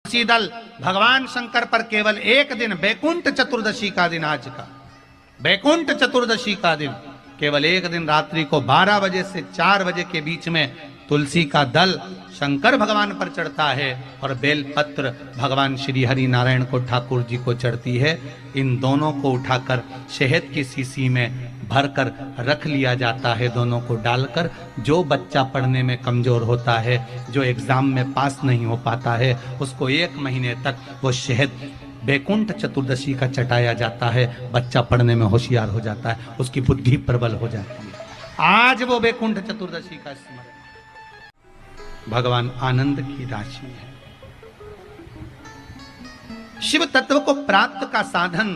तुलसी दल भगवान शंकर पर केवल एक दिन बैकुंठ चतुर्दशी का दिन, आज का बैकुंठ चतुर्दशी का दिन, केवल एक दिन रात्रि को 12 बजे से 4 बजे के बीच में तुलसी का दल शंकर भगवान पर चढ़ता है और बेलपत्र भगवान श्री हरि नारायण को, ठाकुर जी को चढ़ती है। इन दोनों को उठाकर शहद की शीशी में भरकर रख लिया जाता है, दोनों को डालकर। जो बच्चा पढ़ने में कमजोर होता है, जो एग्जाम में पास नहीं हो पाता है, उसको 1 महीने तक वो शहद बैकुंठ चतुर्दशी का चटाया जाता है। बच्चा पढ़ने में होशियार हो जाता है, उसकी बुद्धि प्रबल हो जाती है। आज वो बैकुंठ चतुर्दशी का स्मरण भगवान आनंद की राशि है। शिव तत्व को प्राप्त का साधन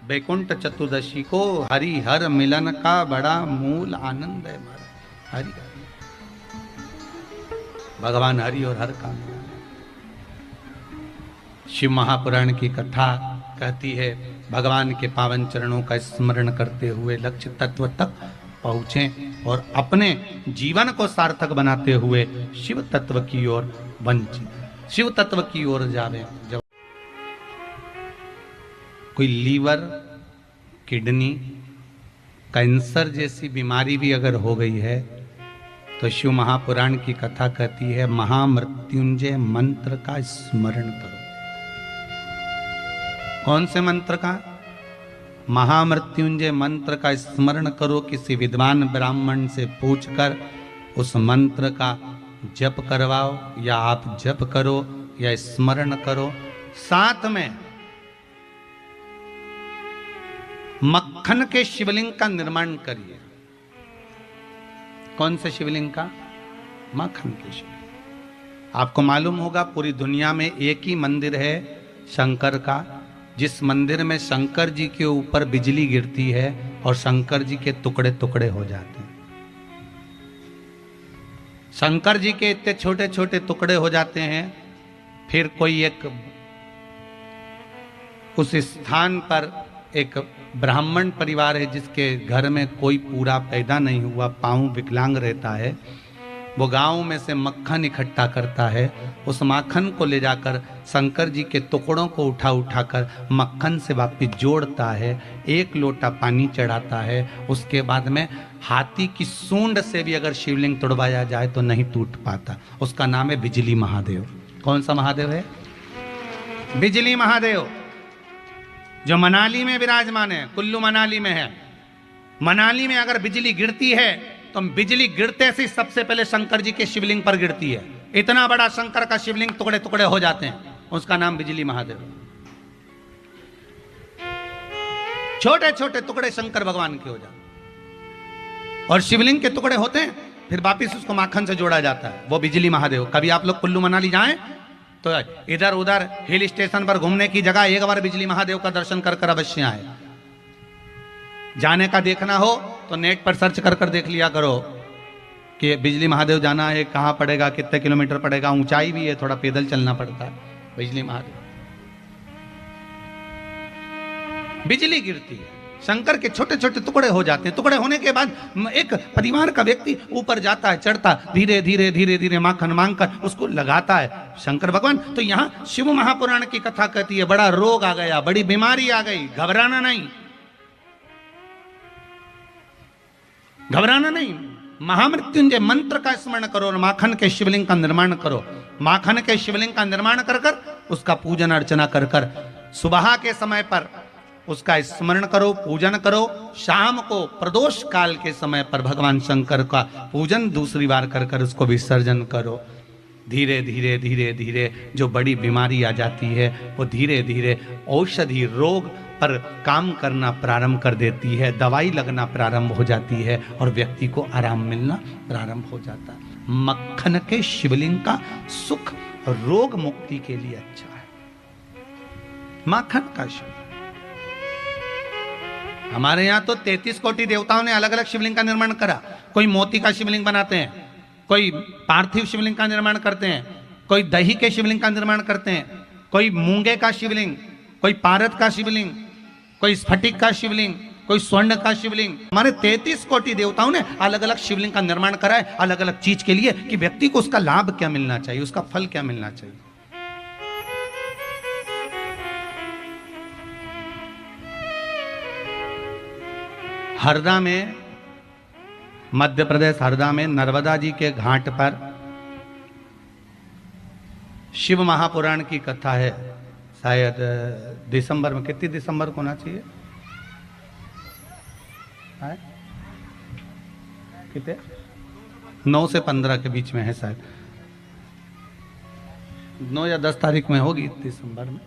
बैकुंठ चतुर्दशी को हरि हर मिलन का बड़ा मूल आनंद है। हरि भगवान हरि और हर का मिलन। शिव महापुराण की कथा कहती है, भगवान के पावन चरणों का स्मरण करते हुए लक्ष्य तत्व तक पहुंचे और अपने जीवन को सार्थक बनाते हुए शिव तत्व की ओर वंचित, शिव तत्व की ओर जावे। जब कोई लीवर, किडनी, कैंसर जैसी बीमारी भी अगर हो गई है तो शिव महापुराण की कथा कहती है, महामृत्युंजय मंत्र का स्मरण करो। कौन से मंत्र का? महामृत्युंजय मंत्र का स्मरण करो। किसी विद्वान ब्राह्मण से पूछकर उस मंत्र का जप करवाओ, या आप जप करो या स्मरण करो। साथ में मक्खन के शिवलिंग का निर्माण करिए। कौन से शिवलिंग का? मक्खन के शिवलिंग। आपको मालूम होगा पूरी दुनिया में एक ही मंदिर है शंकर का, जिस मंदिर में शंकर जी के ऊपर बिजली गिरती है और शंकर जी के टुकड़े टुकड़े हो जाते हैं। शंकर जी के इतने छोटे छोटे टुकड़े हो जाते हैं। फिर कोई एक उस स्थान पर एक ब्राह्मण परिवार है जिसके घर में कोई पूरा पैदा नहीं हुआ, पांव विकलांग रहता है। वो गांव में से मक्खन इकट्ठा करता है। उस मक्खन को ले जाकर शंकर जी के टुकड़ों को उठा उठाकर मक्खन से वापिस जोड़ता है। 1 लोटा पानी चढ़ाता है। उसके बाद में हाथी की सूंड से भी अगर शिवलिंग तोड़वाया जाए तो नहीं टूट पाता। उसका नाम है बिजली महादेव। कौन सा महादेव है? बिजली महादेव, जो मनाली में विराजमान है। कुल्लू मनाली में है। मनाली में अगर बिजली गिरती है तो बिजली गिरते से सबसे पहले शंकर जी के शिवलिंग पर गिरती है। इतना बड़ा शंकर का शिवलिंग टुकड़े टुकड़े हो जाते हैं। उसका नाम बिजली महादेव। छोटे छोटे टुकड़े शंकर भगवान के हो जाते और शिवलिंग के टुकड़े होते हैं। फिर वापिस उसको माखन से जोड़ा जाता है। वो बिजली महादेव। कभी आप लोग कुल्लू मनाली जाएं तो इधर उधर हिल स्टेशन पर घूमने की जगह एक बार बिजली महादेव का दर्शन कर कर अवश्य आए। जाने का देखना हो तो नेट पर सर्च कर कर देख लिया करो कि बिजली महादेव जाना है, कहाँ पड़ेगा, कितने किलोमीटर पड़ेगा, ऊंचाई भी है, थोड़ा पैदल चलना पड़ता है। बिजली महादेव, बिजली गिरती है, शंकर के छोटे छोटे टुकड़े हो जाते हैं। टुकड़े होने के बाद एक परिवार का व्यक्ति ऊपर जाता है, चढ़ता, धीरे धीरे धीरे धीरे माखन मांगकर उसको लगाता है शंकर भगवान। तो यहाँ शिव महापुराण की कथा कहती है, बड़ा रोग आ गया, बड़ी बीमारी आ गई, घबराना नहीं, घबराना नहीं। महामृत्युंजय मंत्र का स्मरण करो और माखन के शिवलिंग का निर्माण करो। माखन के शिवलिंग का निर्माण कर कर उसका पूजन अर्चना कर कर सुबह के समय पर उसका स्मरण करो, पूजन करो। शाम को प्रदोष काल के समय पर भगवान शंकर का पूजन दूसरी बार कर कर उसको विसर्जन करो। धीरे धीरे धीरे धीरे जो बड़ी बीमारी आ जाती है वो धीरे धीरे औषधि रोग पर काम करना प्रारंभ कर देती है, दवाई लगना प्रारंभ हो जाती है और व्यक्ति को आराम मिलना प्रारंभ हो जाता है। मक्खन के शिवलिंग का सुख रोग मुक्ति के लिए अच्छा है। मक्खन का शिवलिंग। हमारे यहाँ तो 33 कोटि देवताओं ने अलग अलग शिवलिंग का निर्माण करा। कोई मोती का शिवलिंग बनाते हैं, कोई पार्थिव शिवलिंग का निर्माण करते हैं, कोई दही के शिवलिंग का निर्माण करते हैं, कोई मूंगे का शिवलिंग, कोई पारद का शिवलिंग, कोई स्फटिक का शिवलिंग, कोई स्वर्ण का शिवलिंग। हमारे 33 कोटि देवताओं ने अलग अलग शिवलिंग का निर्माण करा है, अलग अलग चीज के लिए, कि व्यक्ति को उसका लाभ क्या मिलना चाहिए, उसका फल क्या मिलना चाहिए। हरदा में, मध्य प्रदेश हरदा में नर्मदा जी के घाट पर शिव महापुराण की कथा है। शायद दिसंबर में, कितनी दिसंबर को होना चाहिए? कितने? 9 से 15 के बीच में है शायद, 9 या 10 तारीख में होगी दिसंबर में,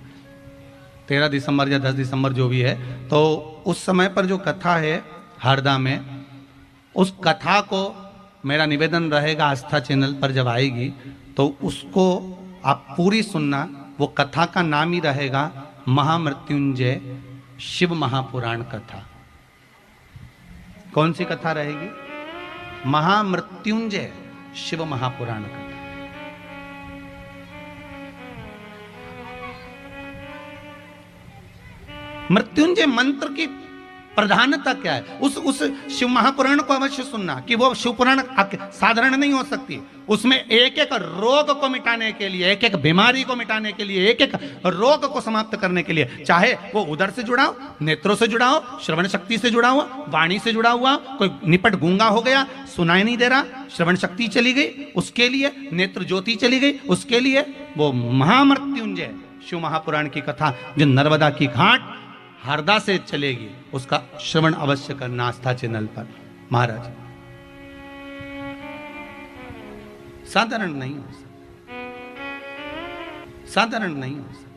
13 दिसंबर या 10 दिसंबर जो भी है। तो उस समय पर जो कथा है हरदा में, उस कथा को मेरा निवेदन रहेगा आस्था चैनल पर जब आएगी तो उसको आप पूरी सुनना। वो कथा का नाम ही रहेगा महामृत्युंजय शिव महापुराण कथा। कौन सी कथा रहेगी? महामृत्युंजय शिव महापुराण कथा। मृत्युंजय मंत्र की प्रधानता क्या है? उस शिव महापुराण को अवश्य सुनना कि वो शिव पुराण साधारण नहीं हो सकती। उसमें एक एक रोग को मिटाने के लिए, एक एक बीमारी को मिटाने के लिए, एक एक रोग को समाप्त करने के लिए, चाहे वो उदर से जुड़ा हो, नेत्रों से जुड़ा हो, श्रवण शक्ति से जुड़ा हुआ, वाणी से जुड़ा हुआ, कोई निपट गूंगा हो गया, सुनाई नहीं दे रहा, श्रवण शक्ति चली गई, उसके लिए नेत्र ज्योति चली गई, उसके लिए वो महामृत्युंजय शिव महापुराण की कथा जो नर्मदा की घाट हरदा से चलेगी, उसका श्रवण अवश्य करना आस्था चैनल पर। महाराज साधारण नहीं हो सकता, साधारण नहीं हो सकता।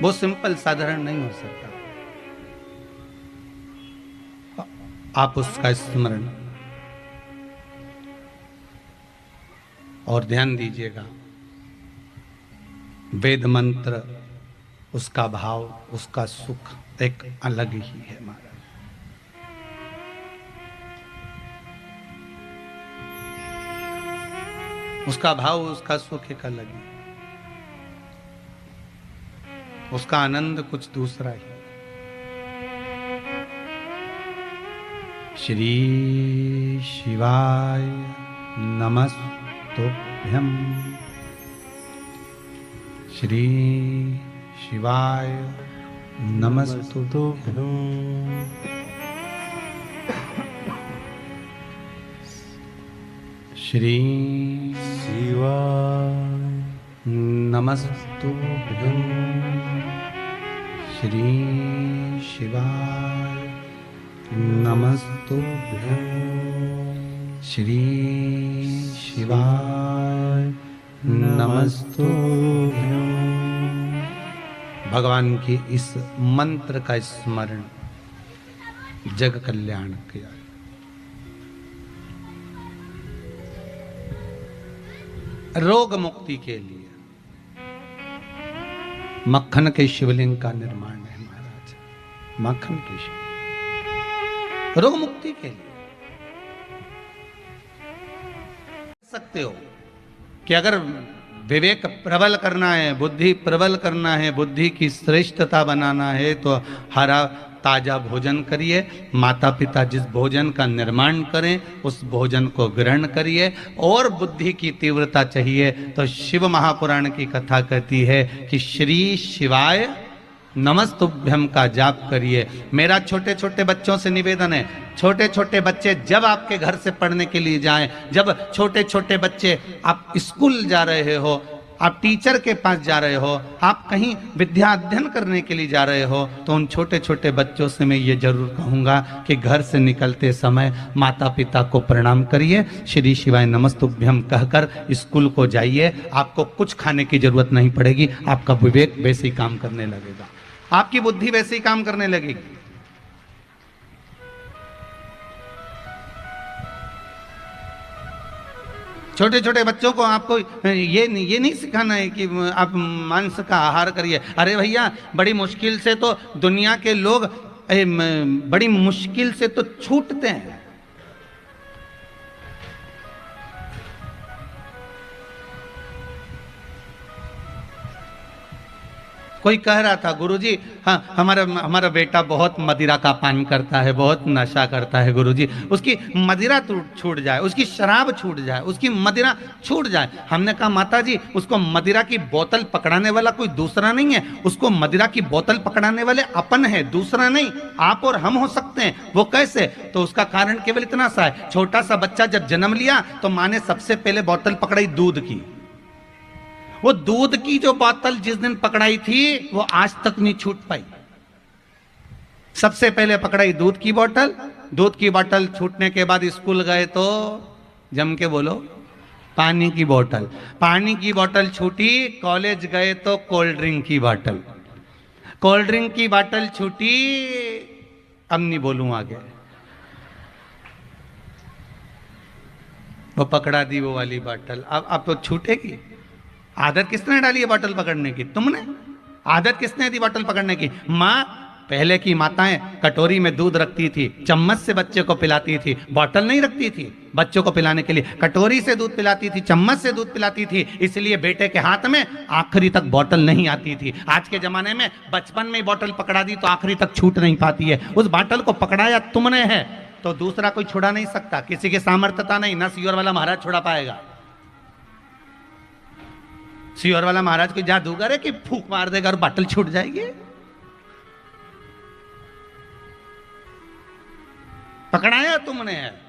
वो सिंपल साधारण नहीं हो सकता। आप उसका स्मरण और ध्यान दीजिएगा। वेद मंत्र, उसका भाव, उसका सुख एक अलग ही है महाराज। उसका भाव, उसका सुख एक अलग ही, उसका आनंद कुछ दूसरा ही। श्री शिवाय नमस्तुभ्यं, श्री शिवाय नमस्तुभ्यं, श्री शिवाय नमस्तुभ्यं, श्री शिवाय नमस्तुभ्यं, श्री शिवाय नमस्तुभ्यं। भगवान की इस मंत्र का स्मरण जग कल्याण किया। रोग मुक्ति के लिए मक्खन के शिवलिंग का निर्माण है महाराज। मक्खन के शिवलिंग रोग मुक्ति के लिए सकते हो कि अगर विवेक प्रबल करना है, बुद्धि प्रबल करना है, बुद्धि की श्रेष्ठता बनाना है तो हरा ताजा भोजन करिए। माता पिता जिस भोजन का निर्माण करें उस भोजन को ग्रहण करिए। और बुद्धि की तीव्रता चाहिए तो शिव महापुराण की कथा कहती है कि श्री शिवाय नमस्तुभ्यम का जाप करिए। मेरा छोटे छोटे बच्चों से निवेदन है, छोटे छोटे बच्चे जब आपके घर से पढ़ने के लिए जाएं, जब छोटे छोटे बच्चे आप स्कूल जा रहे हो, आप टीचर के पास जा रहे हो, आप कहीं विद्या अध्ययन करने के लिए जा रहे हो, तो उन छोटे छोटे बच्चों से मैं ये जरूर कहूँगा कि घर से निकलते समय माता पिता को प्रणाम करिए, श्री शिवाय नमस्तुभ्यम कहकर स्कूल को जाइए। आपको कुछ खाने की जरूरत नहीं पड़ेगी, आपका विवेक वैसे ही काम करने लगेगा, आपकी बुद्धि वैसे ही काम करने लगेगी। छोटे छोटे बच्चों को आपको ये नहीं सिखाना है कि आप मांस का आहार करिए। अरे भैया, बड़ी मुश्किल से तो दुनिया के लोग बड़ी मुश्किल से तो छूटते हैं। कोई कह रहा था गुरुजी, हाँ हमारा हमारा बेटा बहुत मदिरा का पान करता है, बहुत नशा करता है गुरुजी, उसकी मदिरा छूट जाए, उसकी शराब छूट जाए, उसकी मदिरा छूट जाए। हमने कहा माता जी, उसको मदिरा की बोतल पकड़ाने वाला कोई दूसरा नहीं है, उसको मदिरा की बोतल पकड़ाने वाले अपन है, दूसरा नहीं। आप और हम हो सकते हैं। वो कैसे? तो उसका कारण केवल इतना सा है, छोटा सा बच्चा जब जन्म लिया तो माँ ने सबसे पहले बोतल पकड़ाई दूध की। वो दूध की जो बोतल जिस दिन पकड़ाई थी वो आज तक नहीं छूट पाई। सबसे पहले पकड़ाई दूध की बोतल, दूध की बोतल छूटने के बाद स्कूल गए तो जम के बोलो पानी की बोतल, पानी की बोतल छूटी, कॉलेज गए तो कोल्ड ड्रिंक की बोतल, कोल्ड ड्रिंक की बोतल छूटी, अब नहीं बोलूं आगे। वो पकड़ा दी वो वाली बोतल, अब तो छूटेगी। आदत किसने डाली है बोतल पकड़ने की? तुमने। आदत किसने दी बोतल पकड़ने की? माँ। पहले की माताएं कटोरी में दूध रखती थी, चम्मच से बच्चे को पिलाती थी, बोतल नहीं रखती थी बच्चों को पिलाने के लिए, कटोरी से दूध पिलाती थी, चम्मच से दूध पिलाती थी। इसलिए बेटे के हाथ में आखिरी तक बोतल नहीं आती थी। आज के जमाने में बचपन में बोतल पकड़ा दी तो आखिरी तक छूट नहीं पाती है। उस बोतल को पकड़ाया तुमने है तो दूसरा कोई छुड़ा नहीं सकता। किसी की सामर्थ्यता नहीं, ना सीवर वाला महाराज छुड़ा पाएगा। सीवर वाला महाराज कोई जादूगर है कि फूंक मार देगा और बोतल छूट जाएगी? पकड़ाया तुमने है।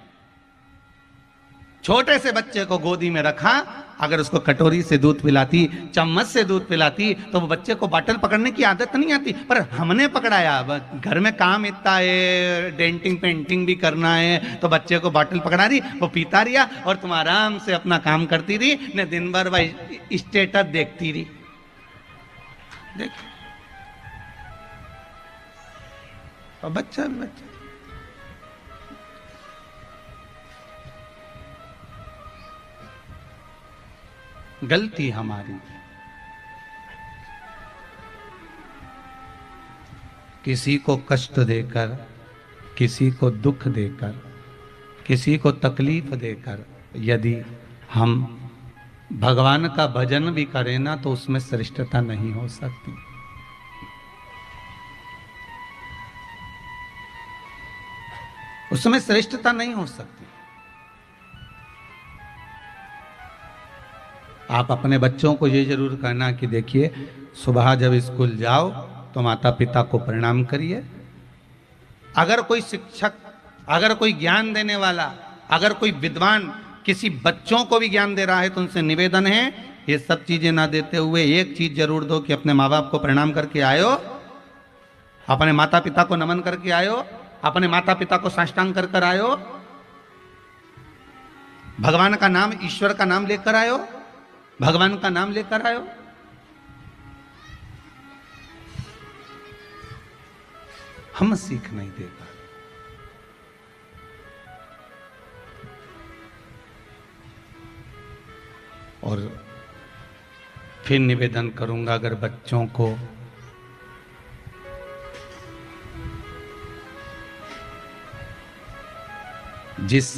छोटे से बच्चे को गोदी में रखा, अगर उसको कटोरी से दूध पिलाती, चम्मच से दूध पिलाती तो वो बच्चे को बोतल पकड़ने की आदत नहीं आती। पर हमने पकड़ाया, घर में काम इतना है, डेंटिंग पेंटिंग भी करना है, तो बच्चे को बोतल पकड़ा दी, वो पीता रिया और तुम आराम से अपना काम करती रही, ने दिन भर वही स्टेटस देखती रही। देख और बच्चा भी बच्चा। गलती हमारी। किसी को कष्ट देकर, किसी को दुख देकर, किसी को तकलीफ देकर यदि हम भगवान का भजन भी करें ना तो उसमें श्रेष्ठता नहीं हो सकती। उसमें श्रेष्ठता नहीं हो सकती। आप अपने बच्चों को ये जरूर कहना कि देखिए, सुबह जब स्कूल जाओ तो माता पिता को प्रणाम करिए। अगर कोई शिक्षक, अगर कोई ज्ञान देने वाला, अगर कोई विद्वान किसी बच्चों को भी ज्ञान दे रहा है तो उनसे निवेदन है, ये सब चीजें ना देते हुए एक चीज जरूर दो कि अपने माँ बाप को प्रणाम करके आयो, अपने माता पिता को नमन करके आयो, अपने माता पिता को साष्टांग कर कर आयो, भगवान का नाम, ईश्वर का नाम लेकर आयो, भगवान का नाम लेकर आयो। हम सीख नहीं दे पा रहे। और फिर निवेदन करूंगा, अगर बच्चों को जिस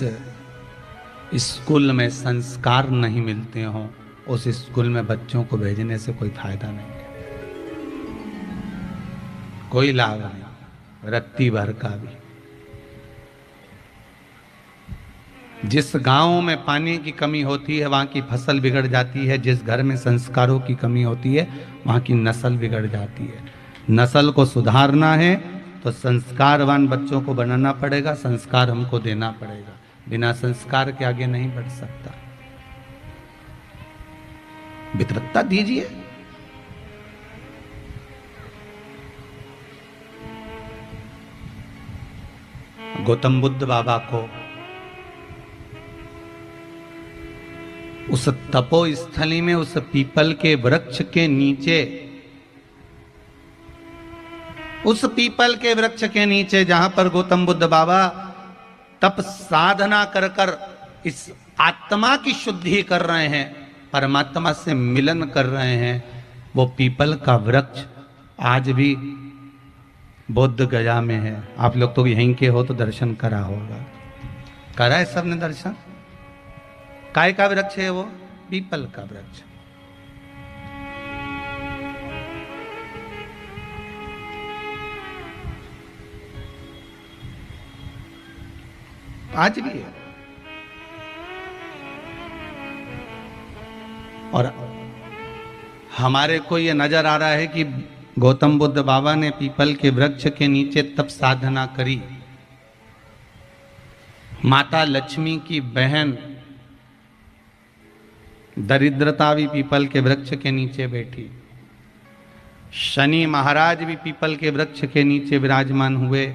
स्कूल में संस्कार नहीं मिलते हों उस स्कूल में बच्चों को भेजने से कोई फायदा नहीं है, कोई लाभ नहीं, रत्ती भर का भी। जिस गांव में पानी की कमी होती है वहां की फसल बिगड़ जाती है, जिस घर में संस्कारों की कमी होती है वहां की नस्ल बिगड़ जाती है। नस्ल को सुधारना है तो संस्कारवान बच्चों को बनाना पड़ेगा, संस्कार हमको देना पड़ेगा। बिना संस्कार के आगे नहीं बढ़ सकता। वितरकता दीजिए। गौतम बुद्ध बाबा को उस तपो स्थली में, उस पीपल के वृक्ष के नीचे, उस पीपल के वृक्ष के नीचे जहां पर गौतम बुद्ध बाबा तप साधना कर कर इस आत्मा की शुद्धि कर रहे हैं, परमात्मा से मिलन कर रहे हैं, वो पीपल का वृक्ष आज भी बोध गया में है। आप लोग तो यहीं के हो तो दर्शन करा होगा, करा है सबने दर्शन? काय का वृक्ष है वो? पीपल का वृक्ष। आज भी है। और हमारे को ये नजर आ रहा है कि गौतम बुद्ध बाबा ने पीपल के वृक्ष के नीचे तप साधना करी। माता लक्ष्मी की बहन दरिद्रता भी पीपल के वृक्ष के नीचे बैठी। शनि महाराज भी पीपल के वृक्ष के नीचे विराजमान हुए।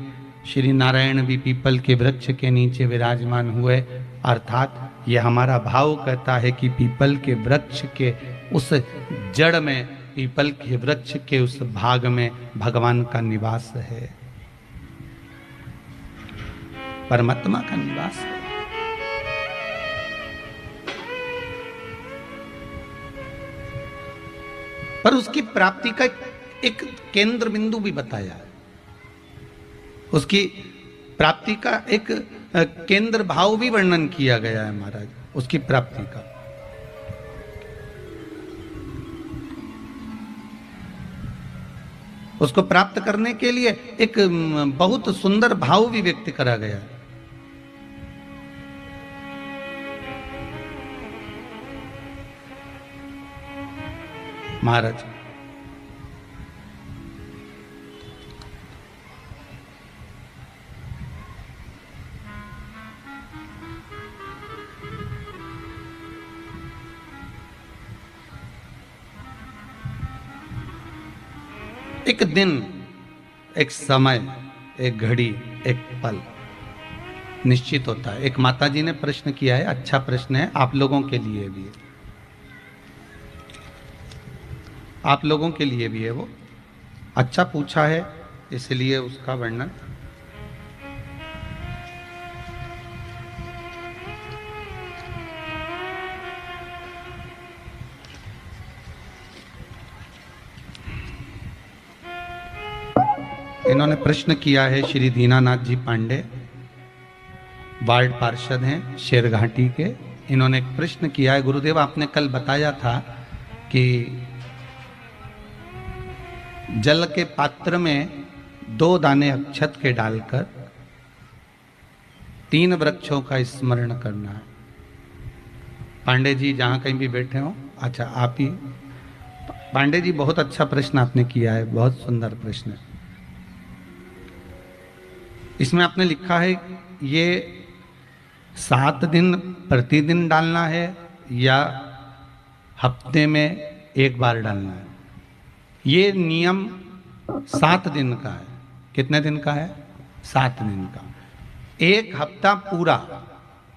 श्री नारायण भी पीपल के वृक्ष के नीचे विराजमान हुए। अर्थात ये हमारा भाव कहता है कि पीपल के वृक्ष के उस जड़ में, पीपल के वृक्ष के उस भाग में भगवान का निवास है, परमात्मा का निवास है। पर उसकी प्राप्ति का एक केंद्र बिंदु भी बताया है। उसकी प्राप्ति का एक केंद्र भाव भी वर्णन किया गया है महाराज, उसकी प्राप्ति का। उसको प्राप्त करने के लिए एक बहुत सुंदर भाव भी व्यक्त करा गया है। महाराज एक दिन, एक समय, एक घड़ी, एक पल निश्चित होता है। एक माताजी ने प्रश्न किया है, अच्छा प्रश्न है, आप लोगों के लिए भी है, आप लोगों के लिए भी है। वो अच्छा पूछा है, इसलिए उसका वर्णन। इन्होंने प्रश्न किया है, श्री दीनानाथ जी पांडे, वार्ड पार्षद हैं शेरघाटी के। इन्होंने एक प्रश्न किया है, गुरुदेव आपने कल बताया था कि जल के पात्र में 2 दाने अक्षत के डालकर 3 वृक्षों का स्मरण करना है। पांडे जी जहां कहीं भी बैठे हो, अच्छा आप ही पांडे जी, बहुत अच्छा प्रश्न आपने किया है, बहुत सुंदर प्रश्न है। इसमें आपने लिखा है ये 7 दिन प्रतिदिन डालना है या हफ्ते में एक बार डालना है। ये नियम 7 दिन का है। कितने दिन का है? 7 दिन का। एक हफ्ता पूरा,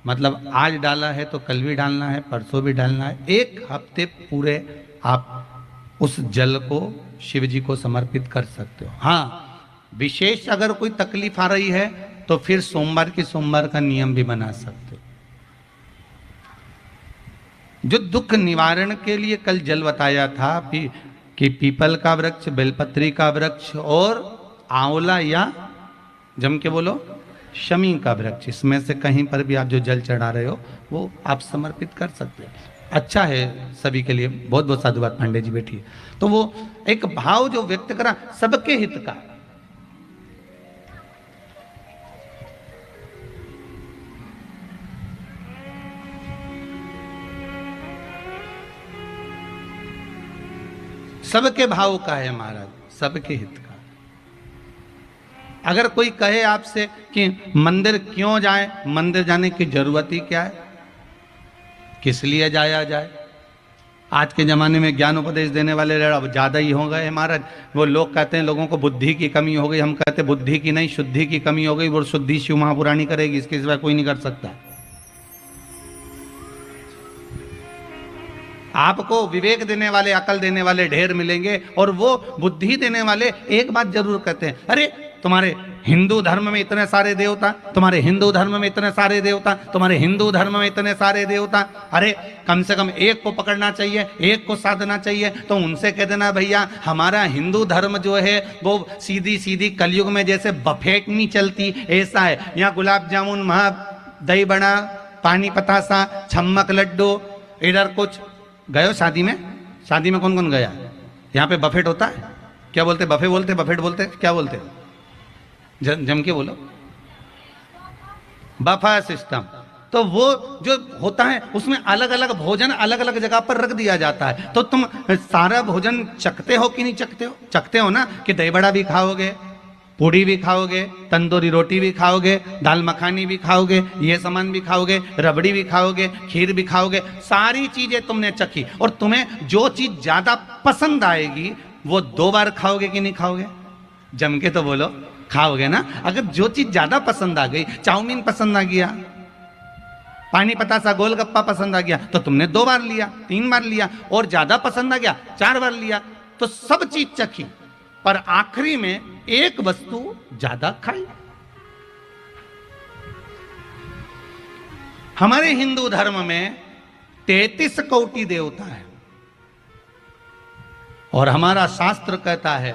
मतलब आज डाला है तो कल भी डालना है, परसों भी डालना है। एक हफ्ते पूरे आप उस जल को शिव जी को समर्पित कर सकते हो। हाँ, विशेष अगर कोई तकलीफ आ रही है तो फिर सोमवार की सोमवार का नियम भी बना सकते हो। जो दुख निवारण के लिए कल जल बताया था कि पीपल का वृक्ष, बेलपत्री का वृक्ष और आंवला या जम के बोलो शमी का वृक्ष, इसमें से कहीं पर भी आप जो जल चढ़ा रहे हो वो आप समर्पित कर सकते हो। अच्छा है सभी के लिए। बहुत बहुत साधुवाद पांडे जी, बैठिए। तो वो एक भाव जो व्यक्त करा सबके हित का, सबके भाव का है महाराज, सबके हित का। अगर कोई कहे आपसे कि मंदिर क्यों जाए, मंदिर जाने की जरूरत ही क्या है, किस लिए जाया जाए। आज के जमाने में ज्ञान उपदेश देने वाले अब ज्यादा ही हो गए महाराज। वो लोग कहते हैं लोगों को बुद्धि की कमी हो गई, हम कहते हैं बुद्धि की नहीं, शुद्धि की कमी हो गई। वो शुद्धि शिव महापुराणी करेगी, इसके सिवा कोई नहीं कर सकता। आपको विवेक देने वाले, अकल देने वाले ढेर मिलेंगे, और वो बुद्धि देने वाले एक बात जरूर कहते हैं, अरे तुम्हारे हिंदू धर्म में इतने सारे देवता, तुम्हारे हिंदू धर्म में इतने सारे देवता, तुम्हारे हिंदू धर्म में इतने सारे देवता, अरे कम से कम एक को पकड़ना चाहिए, एक को साधना चाहिए। तो उनसे कह देना भैया हमारा हिंदू धर्म जो है वो सीधी सीधी कलयुग में जैसे बफेट नहीं चलती ऐसा है। यहाँ गुलाब जामुन, महा दही बड़ा, पानी पतासा, छम्मक लड्डू, इधर कुछ गयो शादी में। शादी में कौन कौन गया? यहाँ पे बफेट होता है, क्या बोलते? बफे बोलते, बफेट बोलते, क्या बोलते? जम के बोलो। बफा सिस्टम। तो वो जो होता है उसमें अलग अलग भोजन अलग अलग जगह पर रख दिया जाता है। तो तुम सारा भोजन चखते हो कि नहीं चखते हो? चखते हो ना, कि दही बड़ा भी खाओगे, पूड़ी भी खाओगे, तंदूरी रोटी भी खाओगे, दाल मखानी भी खाओगे, ये सामान भी खाओगे, रबड़ी भी खाओगे, खीर भी खाओगे, सारी चीजें तुमने चखी। और तुम्हें जो चीज ज्यादा पसंद आएगी वो 2 बार खाओगे कि नहीं खाओगे? जम के तो बोलो, खाओगे ना। अगर जो चीज ज्यादा पसंद आ गई, चाउमीन पसंद आ गया, पानी पतासा गोलगप्पा पसंद आ गया, तो तुमने 2 बार लिया, 3 बार लिया, और ज्यादा पसंद आ गया 4 बार लिया। तो सब चीज चखी, पर आखिरी में एक वस्तु ज्यादा खाई। हमारे हिंदू धर्म में 33 कोटि देवता है, और हमारा शास्त्र कहता है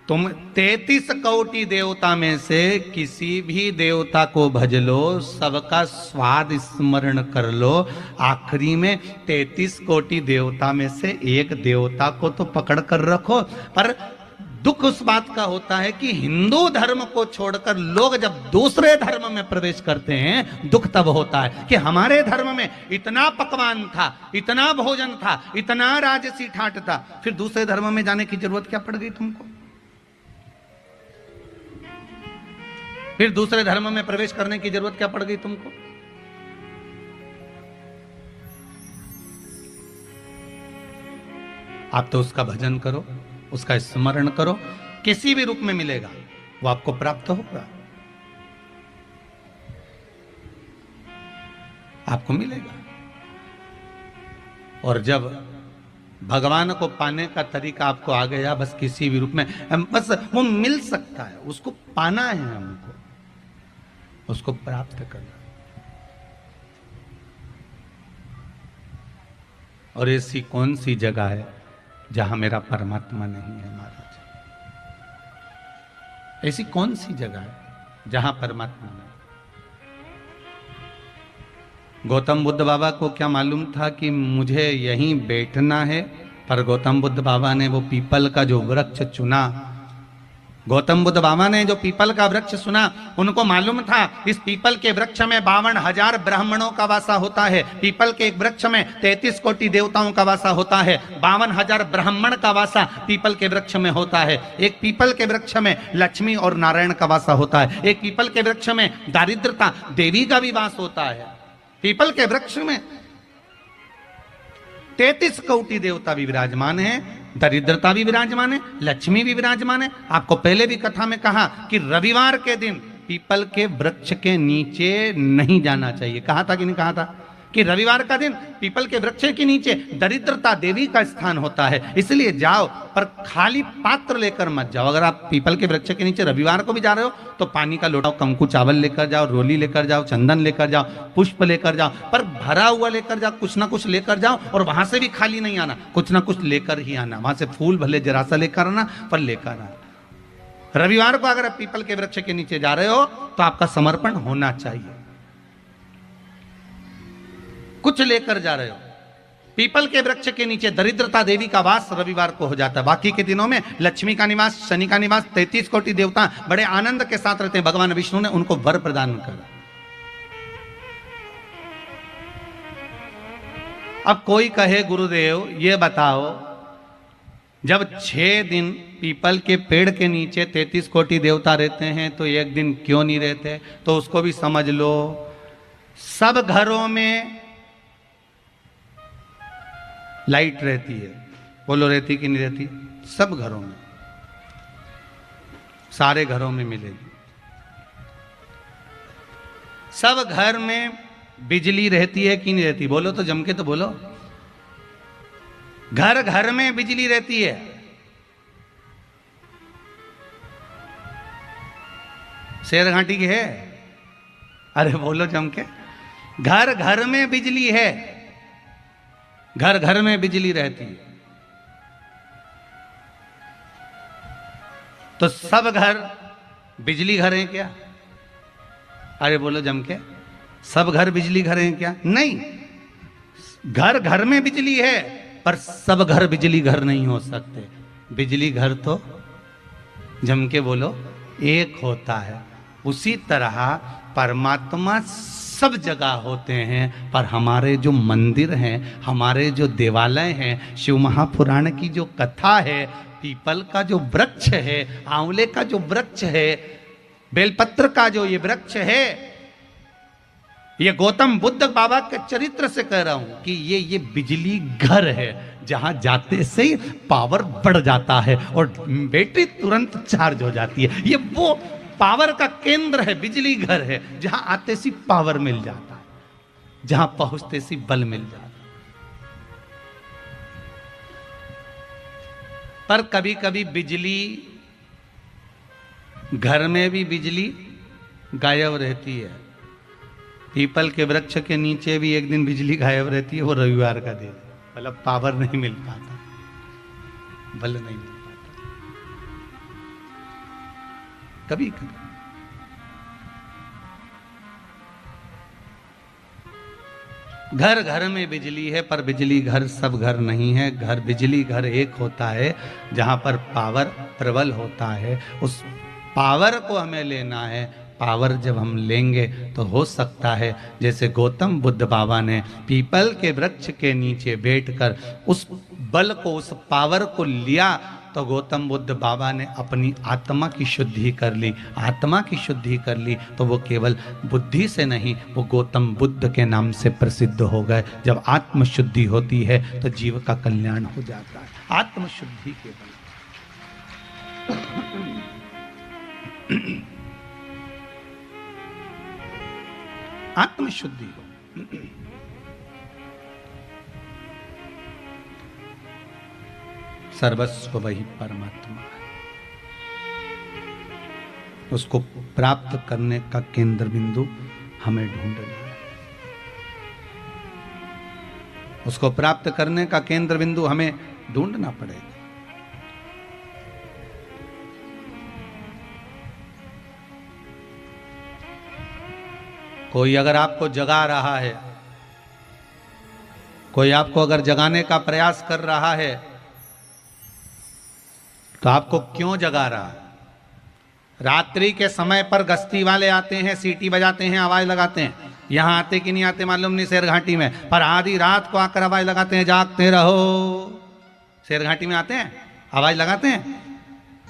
तुम 33 कोटि देवता में से किसी भी देवता को भज लो, सबका स्वाद स्मरण कर लो, आखिरी में 33 कोटि देवता में से एक देवता को तो पकड़ कर रखो। पर दुख उस बात का होता है कि हिंदू धर्म को छोड़कर लोग जब दूसरे धर्म में प्रवेश करते हैं, दुख तब होता है कि हमारे धर्म में इतना पकवान था, इतना भोजन था, इतना राजसी ठाट था, फिर दूसरे धर्म में जाने की जरूरत क्या पड़ गई तुमको? फिर दूसरे धर्म में प्रवेश करने की जरूरत क्या पड़ गई तुमको? आप तो उसका भजन करो, उसका स्मरण करो, किसी भी रूप में मिलेगा वो आपको प्राप्त होगा, आपको मिलेगा। और जब भगवान को पाने का तरीका आपको आ गया, बस किसी भी रूप में, बस वो मिल सकता है, उसको पाना है, हमको उसको प्राप्त करना। और ऐसी कौन सी जगह है जहां मेरा परमात्मा नहीं है महाराज? ऐसी कौन सी जगह है जहां परमात्मा नहीं? गौतम बुद्ध बाबा को क्या मालूम था कि मुझे यहीं बैठना है? पर गौतम बुद्ध बाबा ने वो पीपल का जो वृक्ष चुना, गौतम बुद्ध बाबा ने जो पीपल का वृक्ष सुना, उनको मालूम था इस पीपल के वृक्ष में 52,000 ब्राह्मणों का वासा होता है, पीपल के एक वृक्ष में 33 कोटि देवताओं का वासा होता है, 52,000 ब्राह्मण का वासा पीपल के वृक्ष में होता है। एक पीपल के वृक्ष में लक्ष्मी और नारायण का वासा होता है, एक पीपल के वृक्ष में दारिद्रता देवी का भी वास होता है। पीपल के वृक्ष में 33 कोटि देवता भी विराजमान है, दरिद्रता भी विराजमान है, लक्ष्मी भी विराजमान है। आपको पहले भी कथा में कहा कि रविवार के दिन पीपल के वृक्ष के नीचे नहीं जाना चाहिए। कहा था कि नहीं कहा था कि रविवार का दिन पीपल के वृक्ष के नीचे दरिद्रता देवी का स्थान होता है, इसलिए जाओ, पर खाली पात्र लेकर मत जाओ। अगर आप पीपल के वृक्ष के नीचे रविवार को भी जा रहे हो तो पानी का लोटा, कंकु चावल लेकर जाओ, रोली लेकर जाओ, चंदन लेकर जाओ, पुष्प लेकर जाओ, पर भरा हुआ लेकर जाओ, कुछ ना कुछ लेकर जाओ। और वहां से भी खाली नहीं आना, कुछ ना कुछ लेकर ही आना। वहां से फूल भले जरा सा लेकर आना, पर लेकर आना। रविवार को अगर आप पीपल के वृक्ष के नीचे जा रहे हो तो आपका समर्पण होना चाहिए, कुछ लेकर जा रहे हो। पीपल के वृक्ष के नीचे दरिद्रता देवी का वास रविवार को हो जाता है, बाकी के दिनों में लक्ष्मी का निवास, शनि का निवास, 33 कोटि देवता बड़े आनंद के साथ रहते हैं। भगवान विष्णु ने उनको वर प्रदान करा। अब कोई कहे गुरुदेव ये बताओ, जब 6 दिन पीपल के पेड़ के नीचे 33 कोटि देवता रहते हैं तो एक दिन क्यों नहीं रहते? तो उसको भी समझ लो। सब घरों में लाइट रहती है, बोलो रहती कि नहीं रहती? सब घरों में, सारे घरों में मिलेगी। सब घर में बिजली रहती है कि नहीं रहती? बोलो तो जम के तो बोलो। घर घर में बिजली रहती है। शेर घाटी की है? अरे बोलो जम के। घर घर में बिजली है, घर घर में बिजली रहती है। तो सब घर बिजली घर हैं क्या? अरे बोलो जम के, सब घर बिजली घर हैं क्या? नहीं, घर घर में बिजली है, पर सब घर बिजली घर नहीं हो सकते। बिजली घर तो जम के बोलो एक होता है, उसी तरह परमात्मा सब जगह होते हैं, पर हमारे जो मंदिर हैं, हमारे जो देवालय हैं, शिव महापुराण की जो कथा है, पीपल का जो वृक्ष है, आंवले का जो वृक्ष है, बेलपत्र का जो ये वृक्ष है, ये गौतम बुद्ध बाबा के चरित्र से कह रहा हूं कि ये बिजली घर है, जहां जाते से ही पावर बढ़ जाता है और बैटरी तुरंत चार्ज हो जाती है। ये वो पावर का केंद्र है, बिजली घर है, जहां आते सी पावर मिल जाता है, जहां पहुंचते सी बल मिल जाता है। पर कभी कभी बिजली, घर में भी बिजली गायब रहती है। पीपल के वृक्ष के नीचे भी एक दिन बिजली गायब रहती है, वो रविवार का दिन, मतलब पावर नहीं मिल पाता, बल नहीं मिल पाता। कभी कभी घर घर में बिजली है, पर बिजली घर सब घर नहीं है। घर बिजली घर एक होता है जहां पर पावर प्रबल होता है। उस पावर को हमें लेना है। पावर जब हम लेंगे तो हो सकता है जैसे गौतम बुद्ध बाबा ने पीपल के वृक्ष के नीचे बैठकर उस बल को, उस पावर को लिया, तो गौतम बुद्ध बाबा ने अपनी आत्मा की शुद्धि कर ली। आत्मा की शुद्धि कर ली तो वो केवल बुद्धि से नहीं, वो गौतम बुद्ध के नाम से प्रसिद्ध हो गए। जब आत्म शुद्धि होती है तो जीव का कल्याण हो जाता है, आत्म शुद्धि के बल। आत्मशुद्धि हो। सर्वस्व वही परमात्मा है। उसको प्राप्त करने का केंद्र बिंदु हमें ढूंढना है। उसको प्राप्त करने का केंद्र बिंदु हमें ढूंढना पड़ेगा। कोई अगर आपको जगा रहा है, कोई आपको अगर जगाने का प्रयास कर रहा है, तो आपको क्यों जगा रहा है? रात्रि के समय पर गश्ती वाले आते हैं, सीटी बजाते हैं, आवाज लगाते हैं। यहां आते कि नहीं आते मालूम नहीं, शेरघाटी में, पर आधी रात को आकर आवाज लगाते हैं, जागते रहो। शेरघाटी में आते हैं, आवाज लगाते हैं,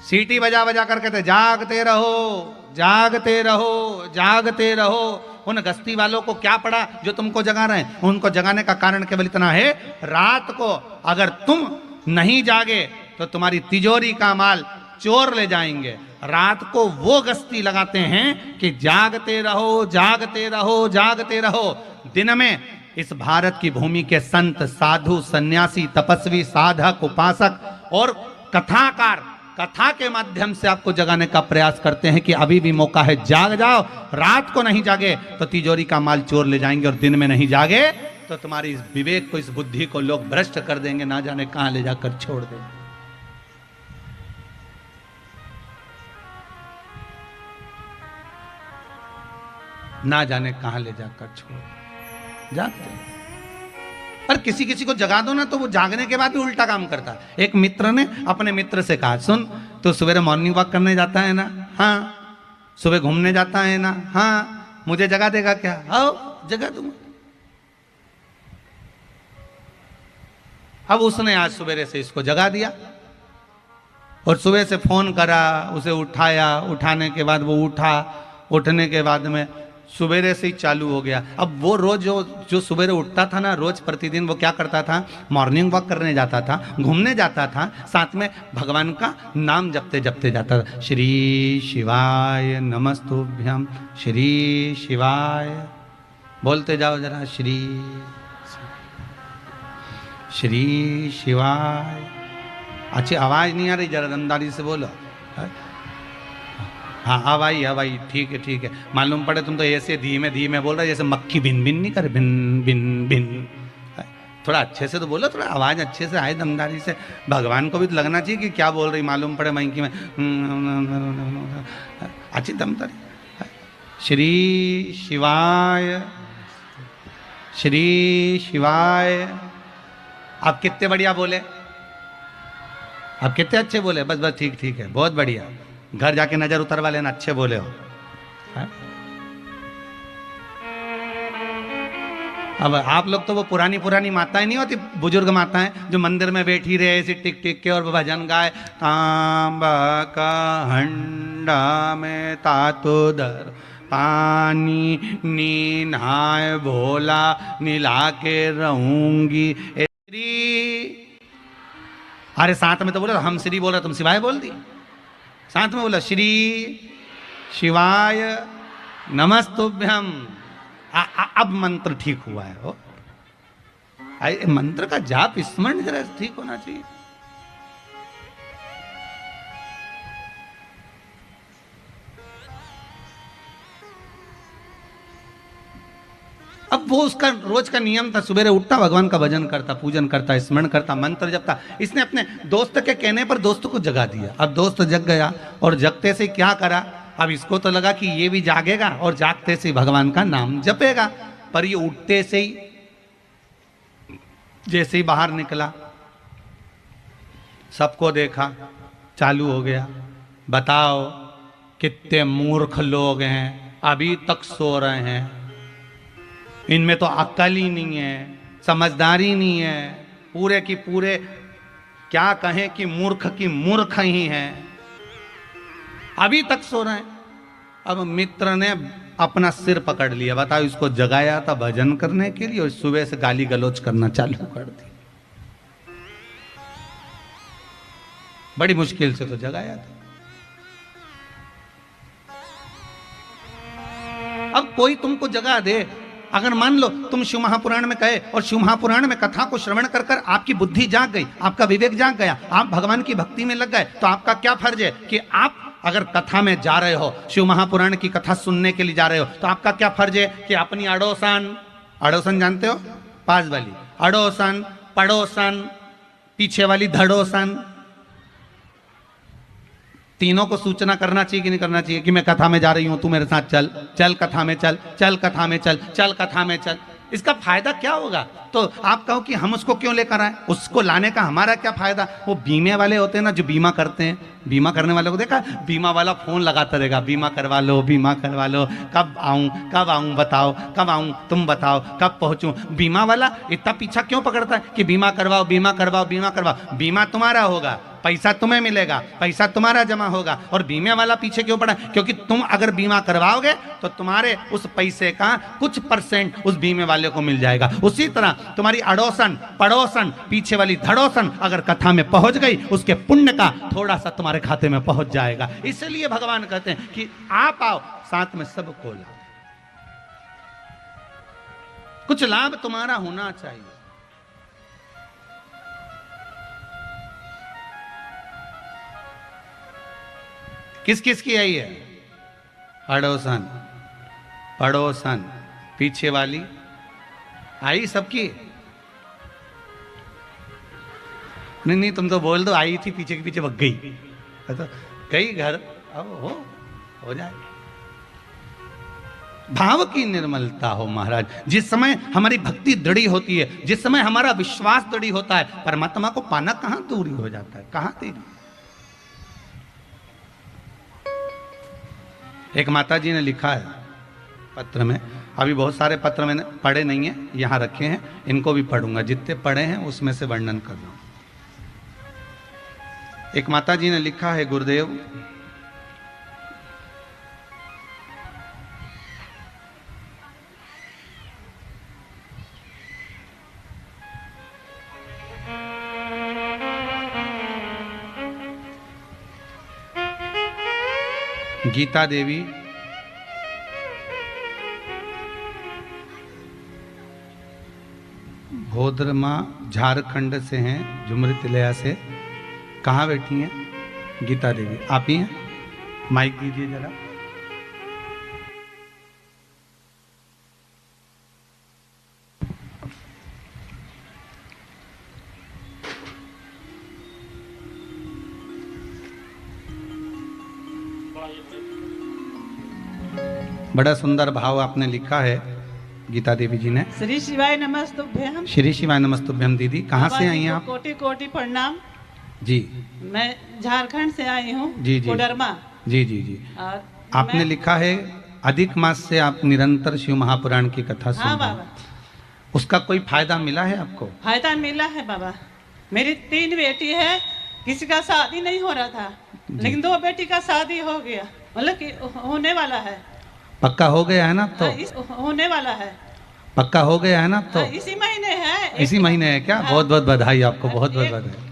सीटी बजा बजा कर कहते जागते रहो, जागते रहो, जागते रहो। उन गश्ती वालों को क्या पड़ा जो तुमको जगा रहे हैं? उनको जगाने का कारण केवल इतना है, रात को अगर तुम नहीं जागे तो तुम्हारी तिजोरी का माल चोर ले जाएंगे। रात को वो गश्ती लगाते हैं कि जागते रहो, जागते रहो, जागते रहो। दिन में इस भारत की भूमि के संत, साधु, सन्यासी, तपस्वी, साधक, उपासक और कथाकार कथा के माध्यम से आपको जगाने का प्रयास करते हैं कि अभी भी मौका है, जाग जाओ। रात को नहीं जागे तो तिजोरी का माल चोर ले जाएंगे, और दिन में नहीं जागे तो तुम्हारी इस विवेक को, इस बुद्धि को लोग भ्रष्ट कर देंगे, ना जाने कहां ले जाकर छोड़ देंगे। ना जाने कहां ले जाकर छोड़ जाते हैं। पर किसी किसी को जगा दो ना तो वो जागने के बाद भी उल्टा काम करता है। एक मित्र ने अपने मित्र से कहा, सुन तो सवेरे मॉर्निंग वॉक करने जाता है ना? हाँ। सुबह घूमने जाता है ना? हाँ। मुझे जगा देगा क्या? आओ जगा दूंगा। अब उसने आज सवेरे से इसको जगा दिया और सुबह से फोन करा, उसे उठाया, उठाने के बाद वो उठा, उठने के बाद में सवेरे से ही चालू हो गया। अब वो रोज जो सवेरे उठता था ना, रोज प्रतिदिन वो क्या करता था? मॉर्निंग वॉक करने जाता था, घूमने जाता था, साथ में भगवान का नाम जपते जपते जाता था। श्री शिवाय नमस्तुभ्यम, श्री शिवाय, बोलते जाओ जरा, श्री श्री शिवाय। अच्छी आवाज नहीं आ रही, जरा दमदारी से बोलो। हाँ अब आई, ठीक है ठीक है। मालूम पड़े तुम तो ऐसे धीमे धीमे बोल रहे जैसे मक्खी भिन भिन नहीं करे, भिन भिन भिन। थोड़ा अच्छे से तो बोलो, थोड़ा आवाज अच्छे से आए, दमदारी से। भगवान को भी तो लगना चाहिए कि क्या बोल रही, मालूम पड़े मैंकी में अच्छी दमदारी। श्री शिवाय, श्री शिवाय। आप कितने बढ़िया बोले, आप कितने अच्छे बोले। बस बस ठीक ठीक है, बहुत बढ़िया। घर जाके नजर उतरवा लेना, अच्छे बोले हो। है? अब आप लोग तो वो पुरानी पुरानी माताएं नहीं होती, बुजुर्ग माताएं जो मंदिर में बैठी रहे ऐसे टिक टिक के और भजन गाए, तांबा का हंडा में तातोदर पानी नी नहाए भोला नीला के रहूंगी श्री। अरे साथ में तो बोला, हम श्री बोल रहे तुम शिवाय बोल दी। साथ में बोला श्री शिवाय नमस्तुभ्यम। अब मंत्र ठीक हुआ है। हो मंत्र का जाप स्मरण जरा ठीक होना चाहिए। अब वो उसका रोज का नियम था, सुबह उठता भगवान का भजन करता, पूजन करता, स्मरण करता, मंत्र जपता। इसने अपने दोस्त के कहने पर दोस्त को जगा दिया। अब दोस्त जग गया और जगते से क्या करा, अब इसको तो लगा कि ये भी जागेगा और जागते से भगवान का नाम जपेगा। पर ये उठते से ही जैसे ही बाहर निकला, सबको देखा, चालू हो गया, बताओ कितने मूर्ख लोग हैं, अभी तक सो रहे हैं, इनमें तो अक्ल ही नहीं है, समझदारी नहीं है, पूरे की पूरे क्या कहें कि मूर्ख की मूर्ख ही हैं, अभी तक सो रहे हैं। अब मित्र ने अपना सिर पकड़ लिया, बताओ इसको जगाया था भजन करने के लिए और सुबह से गाली गलौज करना चालू कर दी। बड़ी मुश्किल से तो जगाया था। अब कोई तुमको जगा दे, अगर मान लो तुम शिव महापुराण में कहे और शिव महापुराण में कथा को श्रवण कर कर आपकी बुद्धि जाग गई, आपका विवेक जाग गया, आप भगवान की भक्ति में लग गए, तो आपका क्या फर्ज है कि आप अगर कथा में जा रहे हो, शिव महापुराण की कथा सुनने के लिए जा रहे हो, तो आपका क्या फर्ज है कि अपनी अड़ोसन, अड़ोसन जानते हो, पास वाली अड़ोसन, पड़ोसन, पीछे वाली धड़ोसन, तीनों को सूचना करना चाहिए कि नहीं करना चाहिए कि मैं कथा में जा रही हूं, तू मेरे साथ चल, चल कथा में चल, चल कथा में चल, चल कथा में चल। इसका फायदा क्या होगा? तो आप कहो कि हम उसको क्यों लेकर आए, उसको लाने का हमारा क्या फायदा? वो बीमे वाले होते हैं ना जो बीमा करते हैं, बीमा करने वाले को देखा, बीमा वाला फोन लगाता रहेगा, बीमा करवा लो, बीमा करवा लो, कब आऊं बताओ, कब आऊं तुम बताओ, कब पहुंचूं। बीमा वाला इतना पीछा क्यों पकड़ता है कि बीमा करवाओ, बीमा करवाओ, बीमा करवाओ। बीमा तुम्हारा होगा, पैसा तुम्हें मिलेगा, पैसा तुम्हारा जमा होगा, और बीमे वाला पीछे क्यों पड़ा? क्योंकि तुम अगर बीमा करवाओगे तो तुम्हारे उस पैसे का कुछ % उस बीमे वाले को मिल जाएगा। उसी तरह तुम्हारी अड़ोसन, पड़ोसन, पीछे वाली धड़ोसन अगर कथा में पहुंच गई, उसके पुण्य का थोड़ा सा तुम्हारे खाते में पहुंच जाएगा। इसलिए भगवान कहते हैं कि आप आओ, साथ में सबको लाओ, कुछ लाभ तुम्हारा होना चाहिए। किस किस की आई है? अड़ोसन, पड़ोसन, पीछे वाली आई सबकी? नहीं नहीं, तुम तो बोल दो आई थी, पीछे के पीछे भग गई, तो कई घर अब हो जाए। भाव की निर्मलता हो महाराज। जिस समय हमारी भक्ति दृढ़ी होती है, जिस समय हमारा विश्वास दृढ़ी होता है, परमात्मा को पाना कहां दूरी हो जाता है, कहां देरी। एक माता जी ने लिखा है पत्र में, अभी बहुत सारे पत्र मैंने पढ़े नहीं है, यहाँ रखे हैं, इनको भी पढ़ूंगा, जितने पढ़े हैं उसमें से वर्णन कर रहा हूं। एक माता जी ने लिखा है, गुरुदेव गीता देवी भोदरमा झारखंड से हैं, झुमरी तिलया से। कहाँ बैठी हैं गीता देवी? आप ही हैं? माइक दीजिए जरा। बड़ा सुंदर भाव आपने लिखा है गीता देवी जी ने। श्री शिवाय नमस्तुभ्यम। श्री शिवाय नमस्तुभ्यम। दीदी कहाँ से आई हैं आप? कोटि कोटि प्रणाम जी। मैं झारखंड से आई हूँ। जी जी कोडरमा। जी जी जी। आपने लिखा है अधिक मास से आप निरंतर शिव महापुराण की कथा सुन हाँ रहे हैं। बाबा, उसका कोई फायदा मिला है आपको? फायदा मिला है बाबा। मेरी 3 बेटी है, किसी का शादी नहीं हो रहा था, लेकिन 2 बेटी का शादी हो गया, मतलब कि होने वाला है। पक्का हो गया है ना? तो होने वाला है, पक्का हो गया है ना? तो इसी महीने है। इसी महीने है क्या? बहुत बहुत बधाई आपको, बहुत बहुत बधाई।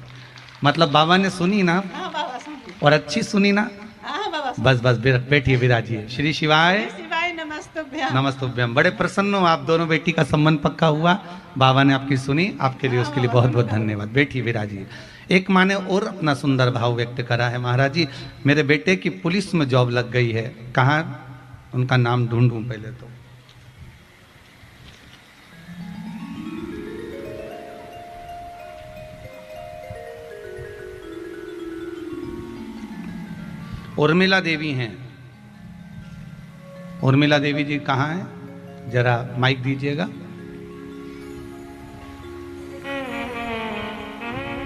मतलब बाबा ने सुनी ना? हाँ बाबा सुनिए। और अच्छी सुनी ना? हाँ बाबा बस बस बैठिए, विराजिए। श्री शिवाय शिवाय नमस्तुभ्यम। नमस्तुभ्यम। बड़े प्रसन्न हो आप, दोनों बेटी का संबंध पक्का हुआ, बाबा ने आपकी सुनी, आपके लिए उसके लिए बहुत बहुत धन्यवाद। बैठिए, विराजिए। एक माँ ने और अपना सुंदर भाव व्यक्त करा है, महाराज जी मेरे बेटे की पुलिस में जॉब लग गई है। कहाँ? उनका नाम ढूंढूं पहले तो। उर्मिला देवी हैं। उर्मिला देवी जी कहाँ हैं? जरा माइक दीजिएगा।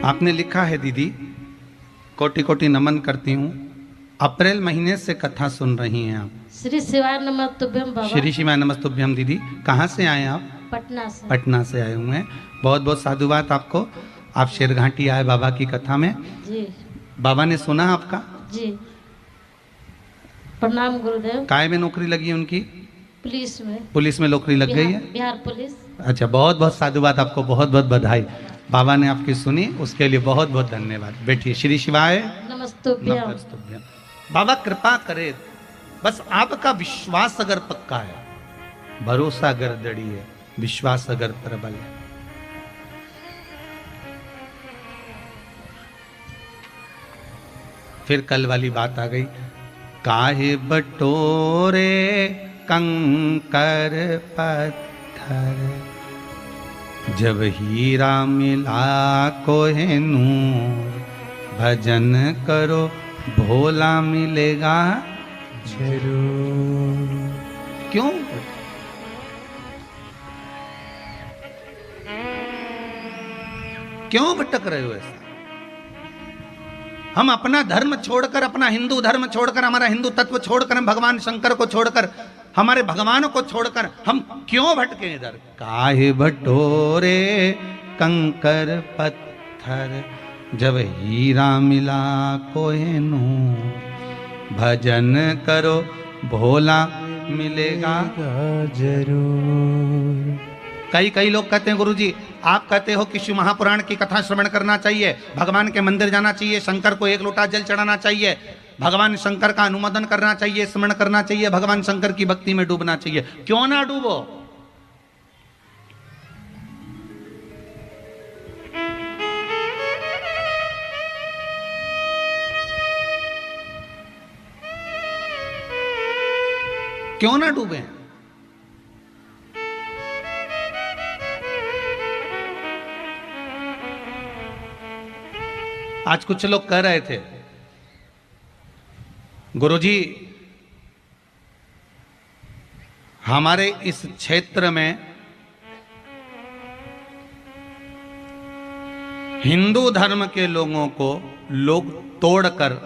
आपने लिखा है दीदी, कोटि कोटि नमन करती हूँ, अप्रैल महीने से कथा सुन रही हैं आप। श्री शिवाय नमस्तुभ्यम बाबा। श्री शिवाय नमस्तुभ्यम दीदी। कहाँ से आए आप? पटना से। पटना से आए हुए हैं। बहुत बहुत साधुवाद आपको। आप शेरघाटी आए बाबा की कथा में। जी बाबा ने सुना आपका? जी, प्रणाम गुरुदेव। काय में नौकरी लगी है उनकी? पुलिस में। पुलिस में नौकरी लग गई है? बिहार पुलिस। अच्छा, बहुत बहुत साधुवाद आपको, बहुत बहुत बधाई। बाबा ने आपकी सुनी, उसके लिए बहुत बहुत धन्यवाद। बैठिए। श्री शिवाय नमस्तुभ्यम। नमस्तुभ्यम। बाबा कृपा करे, बस आपका विश्वास अगर पक्का है, भरोसा अगर दृढ़ है, विश्वास अगर प्रबल है, फिर कल वाली बात आ गई, काहे बटोरे कंकर पत्थर, जब हीरा मिला कोहिनूर, भजन करो भोला मिलेगा जरूर। क्यों? क्यों भटक रहे हो ऐसा? हम अपना धर्म छोड़कर, अपना हिंदू धर्म छोड़कर, हमारा हिंदू तत्व छोड़कर, हम भगवान शंकर को छोड़कर, हमारे भगवानों को छोड़कर हम क्यों भटके इधर? काहे बटोरे कंकर पत्थर, जब हीरा मिला कोहिनूर, भजन करो भोला मिलेगा जरूर। कई लोग कहते हैं गुरुजी, आप कहते हो कि शिव महापुराण की कथा श्रवण करना चाहिए, भगवान के मंदिर जाना चाहिए, शंकर को 1 लोटा जल चढ़ाना चाहिए, भगवान शंकर का अनुमोदन करना चाहिए, स्मरण करना चाहिए, भगवान शंकर की भक्ति में डूबना चाहिए। क्यों ना डूबो? क्यों ना डूबे? आज कुछ लोग कह रहे थे, गुरुजी हमारे इस क्षेत्र में हिंदू धर्म के लोगों को लोग तोड़कर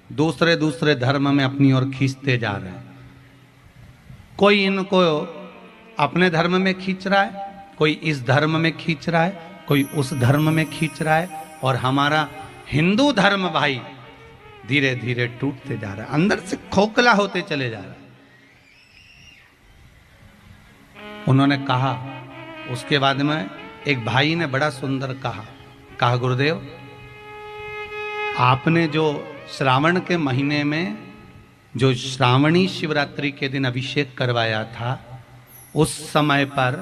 दूसरे धर्म में अपनी ओर खींचते जा रहे हैं। कोई इनको अपने धर्म में खींच रहा है, कोई इस धर्म में खींच रहा है, कोई उस धर्म में खींच रहा है, और हमारा हिंदू धर्म भाई धीरे धीरे टूटते जा रहा है, अंदर से खोखला होते चले जा रहा है। उन्होंने कहा, उसके बाद में एक भाई ने बड़ा सुंदर कहा गुरुदेव आपने जो श्रावण के महीने में जो श्रावणी शिवरात्रि के दिन अभिषेक करवाया था, उस समय पर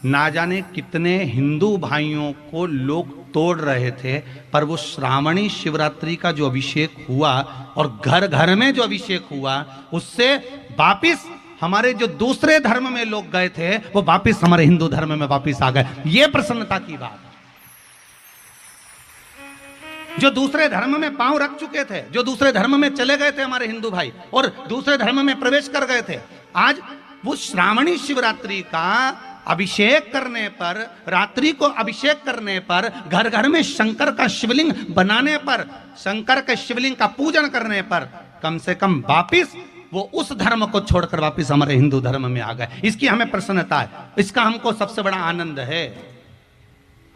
ना जाने कितने हिंदू भाइयों को लोग तोड़ रहे थे, पर वो श्रावणी शिवरात्रि का जो अभिषेक हुआ और घर घर में जो अभिषेक हुआ, उससे वापिस हमारे जो दूसरे धर्म में लोग गए थे वो वापिस हमारे हिंदू धर्म में वापिस आ गए। ये प्रसन्नता की बात। जो दूसरे धर्म में पांव रख चुके थे, जो दूसरे धर्म में चले गए थे हमारे हिंदू भाई और दूसरे धर्म में प्रवेश कर गए थे, आज वो श्रावणी शिवरात्रि का अभिषेक करने पर, रात्रि को अभिषेक करने पर, घर घर में शंकर का शिवलिंग बनाने पर, शंकर के शिवलिंग का पूजन करने पर, कम से कम वापिस वो उस धर्म को छोड़कर वापस हमारे हिंदू धर्म में आ गए। इसकी हमें प्रसन्नता है, इसका हमको सबसे बड़ा आनंद है।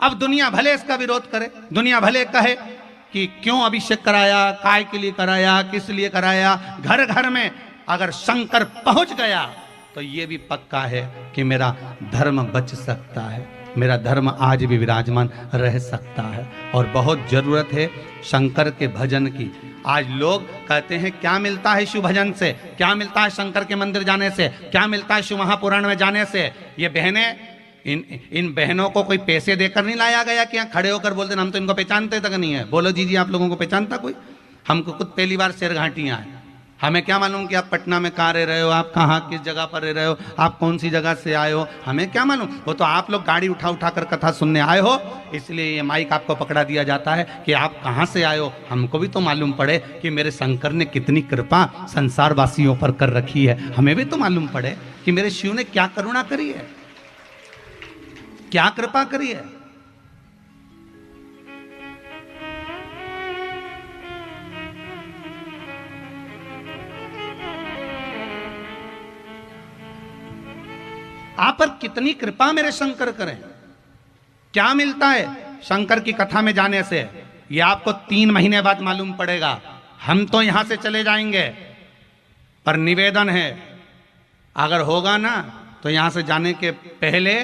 अब दुनिया भले इसका विरोध करे, दुनिया भले कहे कि क्यों अभिषेक कराया, काय के लिए कराया, किस लिए कराया। घर घर में अगर शंकर पहुंच गया तो ये भी पक्का है कि मेरा धर्म बच सकता है, मेरा धर्म आज भी विराजमान रह सकता है। और बहुत जरूरत है शंकर के भजन की। आज लोग कहते हैं क्या मिलता है शिव भजन से, क्या मिलता है शंकर के मंदिर जाने से, क्या मिलता है शिव महापुराण में जाने से। ये बहनें, इन बहनों को कोई पैसे देकर नहीं लाया गया कि यहाँ खड़े होकर बोलते हम तो इनको पहचानते तक नहीं है। बोलो जी आप लोगों को पहचानता कोई? हमको खुद पहली बार शेरघाटियाँ आए, हमें क्या मालूम कि आप पटना में कहाँ रह रहे हो, आप कहाँ किस जगह पर रह रहे हो, आप कौन सी जगह से आए हो, हमें क्या मालूम। वो तो आप लोग गाड़ी उठा उठा कर कथा सुनने आए हो, इसलिए ये माइक आपको पकड़ा दिया जाता है कि आप कहाँ से आए हो। हमको भी तो मालूम पड़े कि मेरे शंकर ने कितनी कृपा संसार वासियों पर कर रखी है। हमें भी तो मालूम पड़े कि मेरे शिव ने क्या करुणा करी है, क्या कृपा करी है। आप पर कितनी कृपा मेरे शंकर करें। क्या मिलता है शंकर की कथा में जाने से, ये आपको 3 महीने बाद मालूम पड़ेगा। हम तो यहां से चले जाएंगे, पर निवेदन है अगर होगा ना तो यहां से जाने के पहले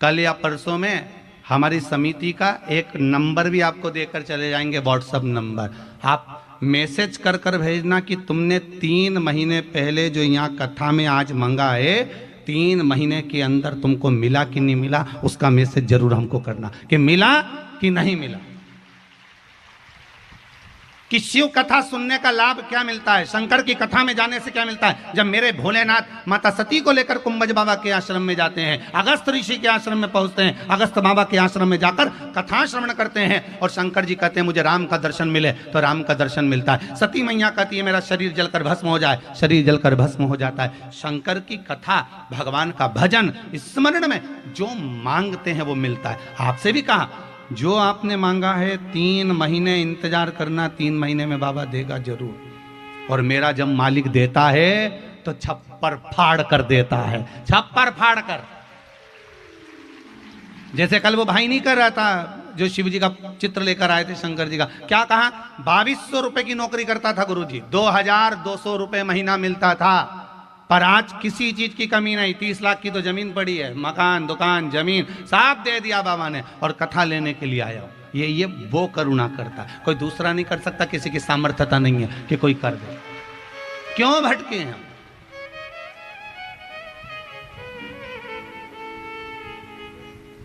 कल या परसों में हमारी समिति का एक नंबर भी आपको देकर चले जाएंगे, व्हाट्सएप नंबर। आप मैसेज कर कर भेजना कि तुमने 3 महीने पहले जो यहाँ कथा में आज मंगा है, 3 महीने के अंदर तुमको मिला कि नहीं मिला, उसका मैसेज जरूर हमको करना कि मिला कि नहीं मिला। कि शिव कथा सुनने का लाभ क्या मिलता है, शंकर की कथा में जाने से क्या मिलता है। जब मेरे भोलेनाथ माता सती को लेकर कुंभज बाबा के आश्रम में जाते हैं, अगस्त ऋषि के आश्रम में पहुंचते हैं, अगस्त बाबा के आश्रम में जाकर कथा श्रवण करते हैं और शंकर जी कहते हैं मुझे राम का दर्शन मिले, तो राम का दर्शन मिलता है। सती मैया कहती है मेरा शरीर जलकर भस्म हो जाए, शरीर जलकर भस्म हो जाता है। शंकर की कथा, भगवान का भजन, स्मरण में जो मांगते हैं वो मिलता है। आपसे भी कहा जो आपने मांगा है 3 महीने इंतजार करना, 3 महीने में बाबा देगा जरूर। और मेरा जब मालिक देता है तो छप्पर फाड़ कर देता है, छप्पर फाड़ कर। जैसे कल वो भाई नहीं कर रहा था जो शिव जी का चित्र लेकर आए थे शंकर जी का, क्या कहा 2200 रुपए की नौकरी करता था गुरुजी, 2200 रुपए महीना मिलता था। पर आज किसी चीज की कमी नहीं, 30 लाख की तो जमीन पड़ी है, मकान दुकान जमीन सब दे दिया बाबा ने, और कथा लेने के लिए आया। ये वो करुणा करता है, कोई दूसरा नहीं कर सकता। किसी की सामर्थ्यता नहीं है कि कोई कर दे। क्यों भटके हैं?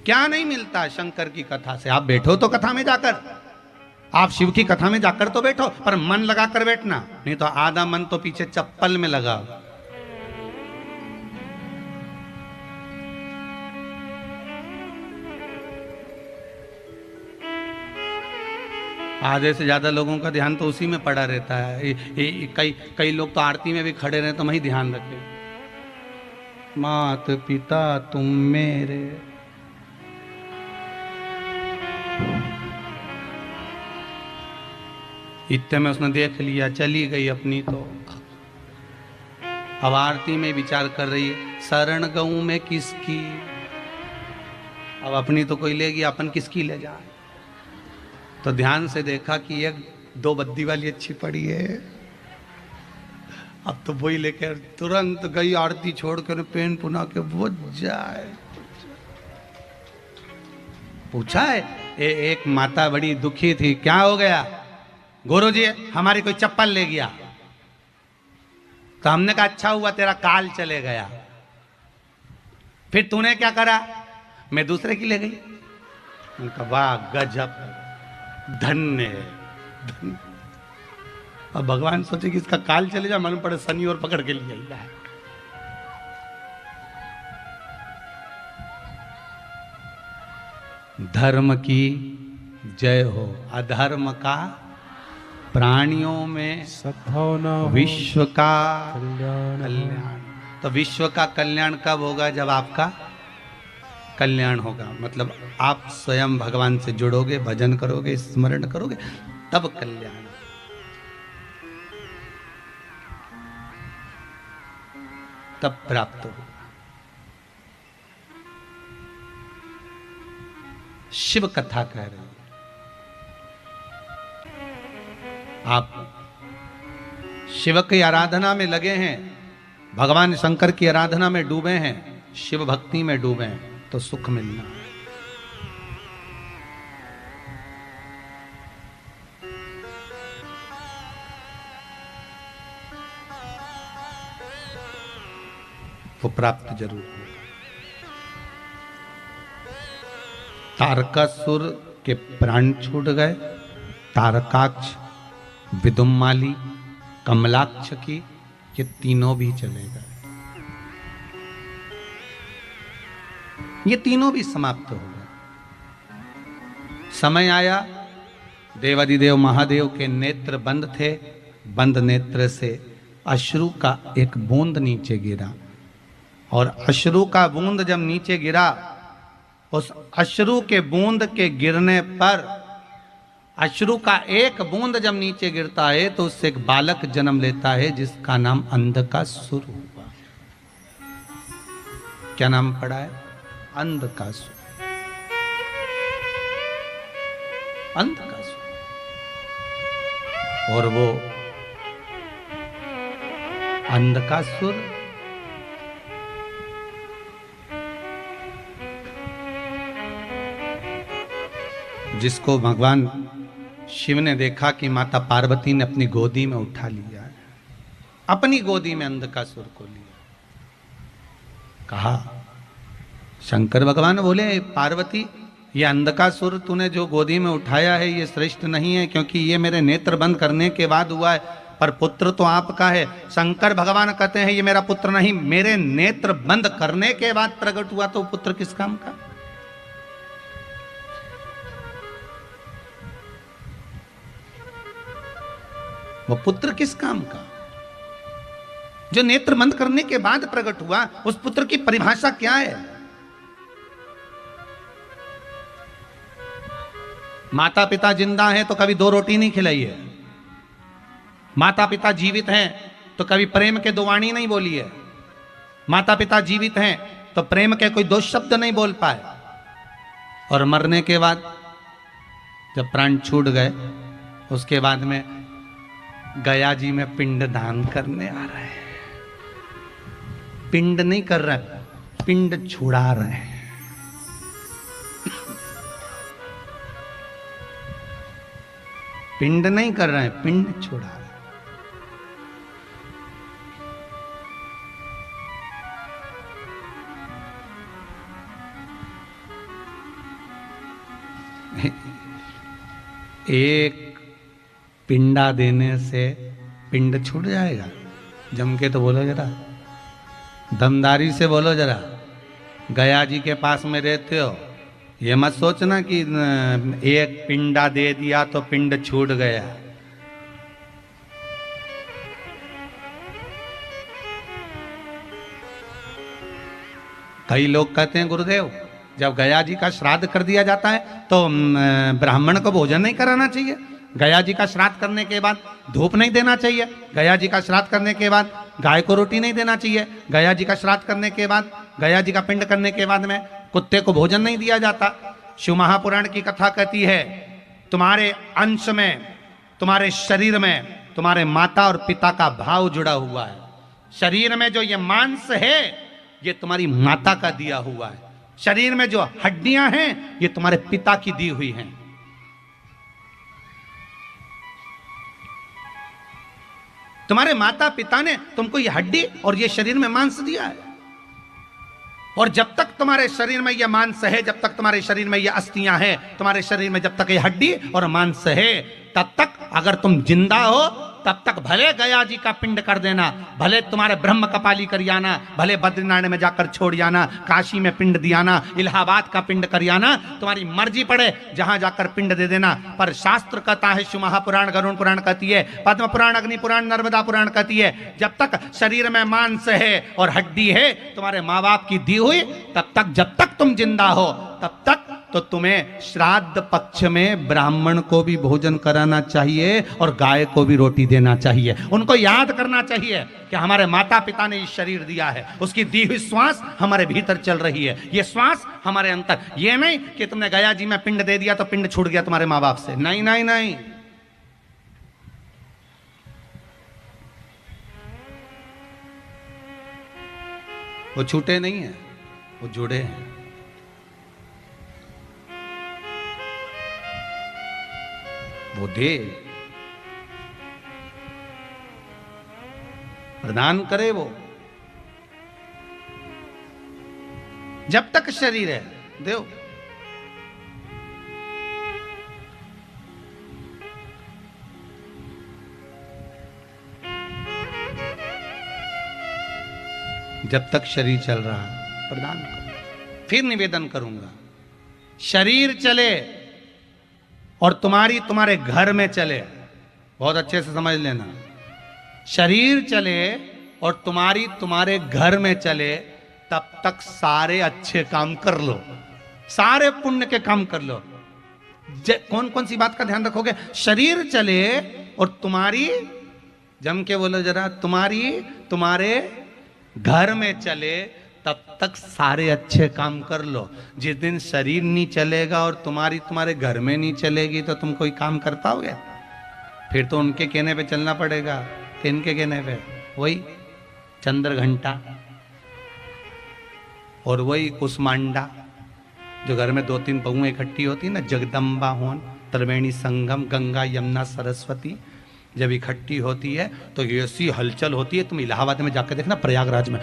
क्या नहीं मिलता शंकर की कथा से? आप बैठो तो कथा में जाकर, आप शिव की कथा में जाकर तो बैठो, पर मन लगा कर बैठना, नहीं तो आधा मन तो पीछे चप्पल में लगा। आधे से ज्यादा लोगों का ध्यान तो उसी में पड़ा रहता है। कई लोग तो आरती में भी खड़े रहे तो वही ध्यान रखे, मात पिता तुम मेरे। इतने में उसने देख लिया, चली गई अपनी। तो अब आरती में विचार कर रही है शरण गऊं में किसकी, अब अपनी तो कोई लेगी, अपन किसकी ले जाए। तो ध्यान से देखा कि एक 2 बद्दी वाली अच्छी पड़ी है, अब तो वही लेकर तुरंत गई, आरती छोड़कर पेन पुना के बुझ जाए। पूछा है एक माता बड़ी दुखी थी, क्या हो गया? गुरुजी हमारी कोई चप्पल ले गया। तो हमने कहा अच्छा हुआ तेरा काल चले गया। फिर तूने क्या करा? मैं दूसरे की ले गई। उनका वाह गजब, धन्य धन्य। अब भगवान सोचे कि इसका काल चले जाए, मालूम पड़े शनि और पकड़ के लिए है। धर्म की जय हो, अधर्म का प्राणियों में सद्भावना, विश्व का कल्याण। तो विश्व का कल्याण कब होगा? जब आपका कल्याण होगा। मतलब आप स्वयं भगवान से जुड़ोगे, भजन करोगे, स्मरण करोगे, तब कल्याण। तब प्राप्त होगा। शिव कथा कह रही है। आप शिव की आराधना में लगे हैं, भगवान शंकर की आराधना में डूबे हैं, शिव भक्ति में डूबे हैं, तो सुख मिलना है। वो प्राप्त जरूर होगा। तारकासुर के प्राण छूट गए। तारकाक्ष, विदुम्माली, कमलाक्ष की, ये तीनों भी चले गए। ये तीनों भी समाप्त हो गए। समय आया, देवादिदेव महादेव के नेत्र बंद थे। बंद नेत्र से अश्रु का एक बूंद नीचे गिरा, और अश्रु का बूंद जब नीचे गिरा, उस अश्रु के बूंद के गिरने पर, अश्रु का एक बूंद जब नीचे गिरता है तो उससे एक बालक जन्म लेता है जिसका नाम अंधकासुर हुआ। क्या नाम पड़ा है? अंधकासुर। अंधकासुर। और वो अंधकासुर जिसको भगवान शिव ने देखा कि माता पार्वती ने अपनी गोदी में उठा लिया है, अपनी गोदी में अंधकासुर को लिया। कहा, शंकर भगवान बोले, पार्वती, ये अंधकासुर तूने जो गोदी में उठाया है ये श्रेष्ठ नहीं है, क्योंकि ये मेरे नेत्र बंद करने के बाद हुआ है, पर पुत्र तो आपका है। शंकर भगवान कहते हैं ये मेरा पुत्र नहीं, मेरे नेत्र बंद करने के बाद प्रकट हुआ, तो पुत्र किस काम का? वो पुत्र किस काम का जो नेत्र बंद करने के बाद प्रकट हुआ? उस पुत्र की परिभाषा क्या है? माता पिता जिंदा हैं तो कभी 2 रोटी नहीं खिलाई है। माता पिता जीवित हैं तो कभी प्रेम के 2 वाणी नहीं बोली है। माता पिता जीवित हैं तो प्रेम के कोई 2 शब्द नहीं बोल पाए। और मरने के बाद जब प्राण छूट गए, उसके बाद में गया जी में पिंड दान करने आ रहे हैं। पिंड नहीं कर रहे, पिंड छुड़ा रहे हैं। पिंड नहीं कर रहे हैं, पिंड छुड़ा रहे हैं। एक पिंडा देने से पिंड छूट जाएगा? जम के तो बोलो जरा, दमदारी से बोलो जरा। गया जी के पास में रहते हो, ये मत सोचना कि एक पिंडा दे दिया तो पिंड छूट गया। कई लोग कहते हैं गुरुदेव, जब गया जी का श्राद्ध कर दिया जाता है तो ब्राह्मण को भोजन नहीं कराना चाहिए। गया जी का श्राद्ध करने के बाद धूप नहीं देना चाहिए। गया जी का श्राद्ध करने के बाद गाय को रोटी नहीं देना चाहिए। गया जी का श्राद्ध करने के बाद, गया जी का पिंड करने के बाद में कुत्ते को भोजन नहीं दिया जाता। शिव महापुराण की कथा कहती है, तुम्हारे अंश में, तुम्हारे शरीर में तुम्हारे माता और पिता का भाव जुड़ा हुआ है। शरीर में जो ये मांस है ये तुम्हारी माता का दिया हुआ है। शरीर में जो हड्डियां हैं ये तुम्हारे पिता की दी हुई हैं। तुम्हारे माता पिता ने तुमको ये हड्डी और ये शरीर में मांस दिया है। और जब तक तुम्हारे शरीर में ये मांस है, जब तक तुम्हारे शरीर में ये अस्थियां हैं, तुम्हारे शरीर में जब तक ये हड्डी और मांस है, तब तक अगर तुम जिंदा हो तब तक भले गया जी का पिंड कर देना, भले तुम्हारे ब्रह्म कपाली कर आना, भले बद्रीनारायण में जाकर छोड़ आना, काशी में पिंड दियाना, इलाहाबाद का पिंड कर आना, तुम्हारी मर्जी पड़े जहां जाकर पिंड दे देना। पर शास्त्र कहता है, शिव महापुराण, गरुड़ पुराण कहती है, पद्म पुराण, अग्नि पुराण, नर्मदा पुराण कहती है, जब तक शरीर में मांस है और हड्डी है तुम्हारे माँ बाप की दी हुई, तब तक, जब तक तुम जिंदा हो तब तक तो तुम्हें श्राद्ध पक्ष में ब्राह्मण को भी भोजन कराना चाहिए और गाय को भी रोटी देना चाहिए। उनको याद करना चाहिए कि हमारे माता पिता ने इस शरीर दिया है, उसकी दी हुई श्वास हमारे भीतर चल रही है, ये श्वास हमारे अंतर। ये नहीं कि तुमने गया जी में पिंड दे दिया तो पिंड छूट गया तुम्हारे माँ बाप से। नहीं नहीं नहीं, वो छूटे नहीं है, वो जुड़े हैं। वो दे, प्रदान करे वो। जब तक शरीर है दो। जब तक शरीर चल रहा है प्रदान करो। फिर निवेदन करूंगा, शरीर चले और तुम्हारे घर में चले। बहुत अच्छे से समझ लेना, शरीर चले और तुम्हारे घर में चले, तब तक सारे अच्छे काम कर लो, सारे पुण्य के काम कर लो। कौन कौन सी बात का ध्यान रखोगे? शरीर चले और जम के बोलो जरा, तुम्हारे घर में चले, तब तक सारे अच्छे काम कर लो। जिस दिन शरीर नहीं चलेगा और तुम्हारे घर में नहीं चलेगी तो तुम कोई काम कर पाओगे? फिर तो उनके कहने पे चलना पड़ेगा। किनके कहने पे? वही चंद्र घंटा और वही कुसमांडा, जो घर में 2-3 बहुएं इकट्ठी होती ना, जगदम्बा होन, त्रिवेणी संगम, गंगा यमुना सरस्वती जब इकट्ठी होती है तो ऐसी हलचल होती है। तुम इलाहाबाद में जाकर देखना, प्रयागराज में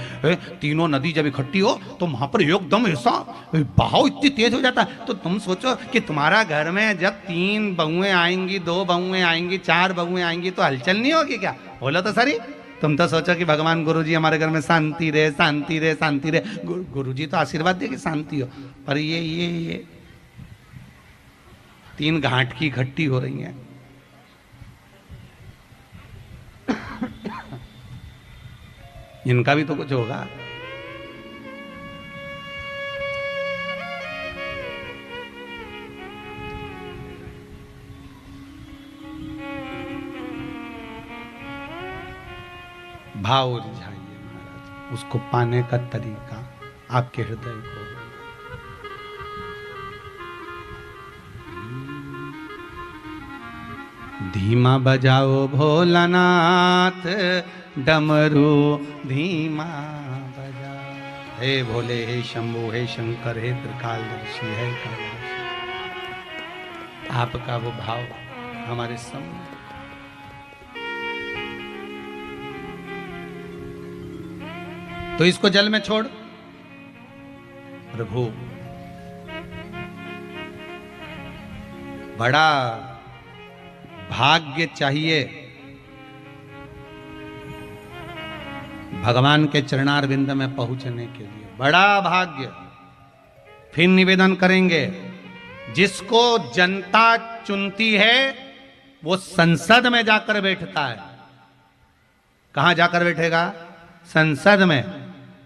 तीनों नदी जब इकट्ठी हो तो वहां पर एकदम ऐसा बहाव इतनी तेज हो जाता है। तो तुम सोचो कि तुम्हारा घर में जब 3 बहुएं आएंगी, 2 बहुएं आएंगी, 4 बहुएं आएंगी तो हलचल नहीं होगी क्या? बोलो तो सरी। तुम तो सोचो कि भगवान गुरुजी हमारे घर में शांति रहे, शांति रहे, शांति रहे। गुरुजी तो आशीर्वाद दे कि शांति हो, पर ये 3 घाट की इकट्ठी हो रही हैं। इनका भी तो कुछ होगा। भाव रिझाइए महाराज, उसको पाने का तरीका आपके हृदय को। धीमा बजाओ भोलानाथ, डमरू धीमा बजा। हे भोले, हे शंभु, हे शंकर, हे त्रिकालदर्शी, हे कैलाश, आपका वो भाव हमारे सामने। तो इसको जल में छोड़। प्रभु, बड़ा भाग्य चाहिए भगवान के चरणारविंद में पहुंचने के लिए, बड़ा भाग्य। फिर निवेदन करेंगे, जिसको जनता चुनती है वो संसद में जाकर बैठता है। कहां जाकर बैठेगा? संसद में।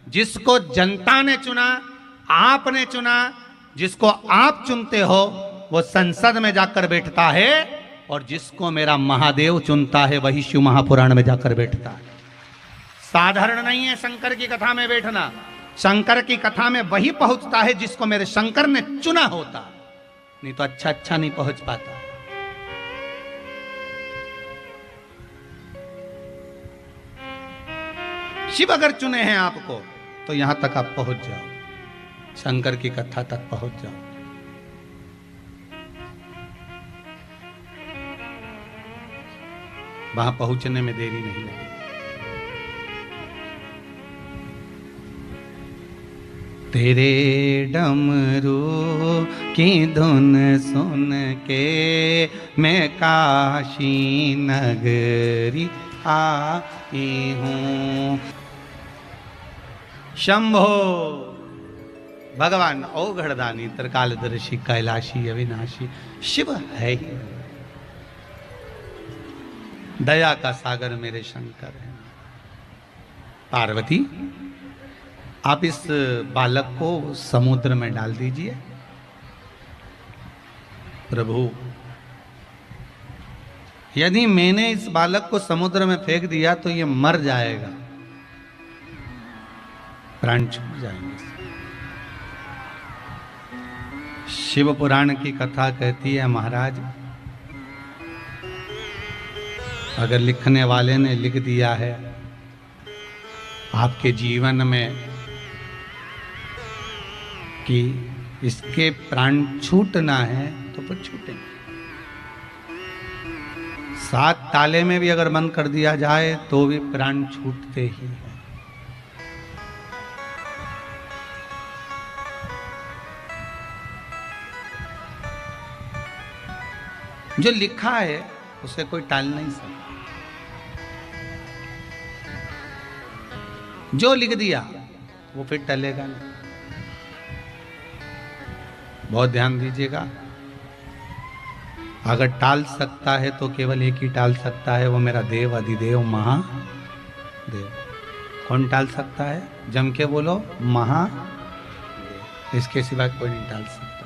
जिसको जनता ने चुना, आपने चुना, जिसको आप चुनते हो वो संसद में जाकर बैठता है, और जिसको मेरा महादेव चुनता है वही शिव महापुराण में जाकर बैठता है। साधारण नहीं है शंकर की कथा में बैठना। शंकर की कथा में वही पहुंचता है जिसको मेरे शंकर ने चुना होता, नहीं तो अच्छा नहीं पहुंच पाता। शिव अगर चुने हैं आपको तो यहां तक आप पहुंच जाओ, शंकर की कथा तक पहुंच जाओ। वहां पहुंचने में देरी नहीं लगेगी। तेरे डमरू की धुन सुन के मैं काशी नगरी आई हूँ। शंभो भगवान औघड़दानी, त्रिकालदर्शी, कैलाशी, अविनाशी शिव है ही। दया का सागर मेरे शंकर है। पार्वती, आप इस बालक को समुद्र में डाल दीजिए प्रभु, यदि मैंने इस बालक को समुद्र में फेंक दिया तो ये मर जाएगा, प्राण छूट जाएंगे। शिव पुराण की कथा कहती है, महाराज अगर लिखने वाले ने लिख दिया है आपके जीवन में कि इसके प्राण छूटना है तो फिर छूटेंगे। 7 ताले में भी अगर बंद कर दिया जाए तो भी प्राण छूटते ही हैं। जो लिखा है उसे कोई टाल नहीं सकता। जो लिख दिया वो फिर टलेगा नहीं। बहुत ध्यान दीजिएगा, अगर टाल सकता है तो केवल एक ही टाल सकता है, वो मेरा देव अधिदेव महादेव। कौन टाल सकता है? जम के बोलो, महादेव। इसके सिवा कोई नहीं टाल सकता।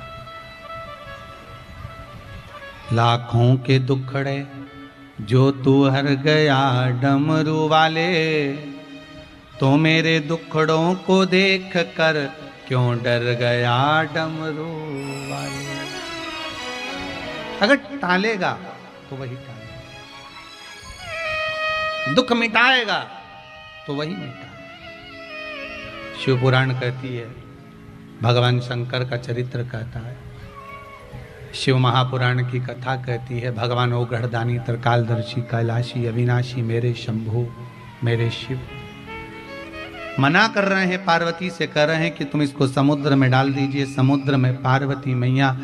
लाखों के दुखड़े जो तू हर गया डमरू वाले, तो मेरे दुखड़ों को देख कर क्यों डर गया डमरू वाले। अगर टालेगा तो वही टालेगा, दुख मिटाएगा तो वही मिटाएगा। शिव पुराण कहती है, भगवान शंकर का चरित्र कहता है, शिव महापुराण की कथा कहती है, भगवान ओगढ़दानी त्रिकालदर्शी कैलाशी अविनाशी मेरे शंभु मेरे शिव मना कर रहे हैं, पार्वती से कह रहे हैं कि तुम इसको समुद्र में डाल दीजिए। समुद्र में पार्वती मैया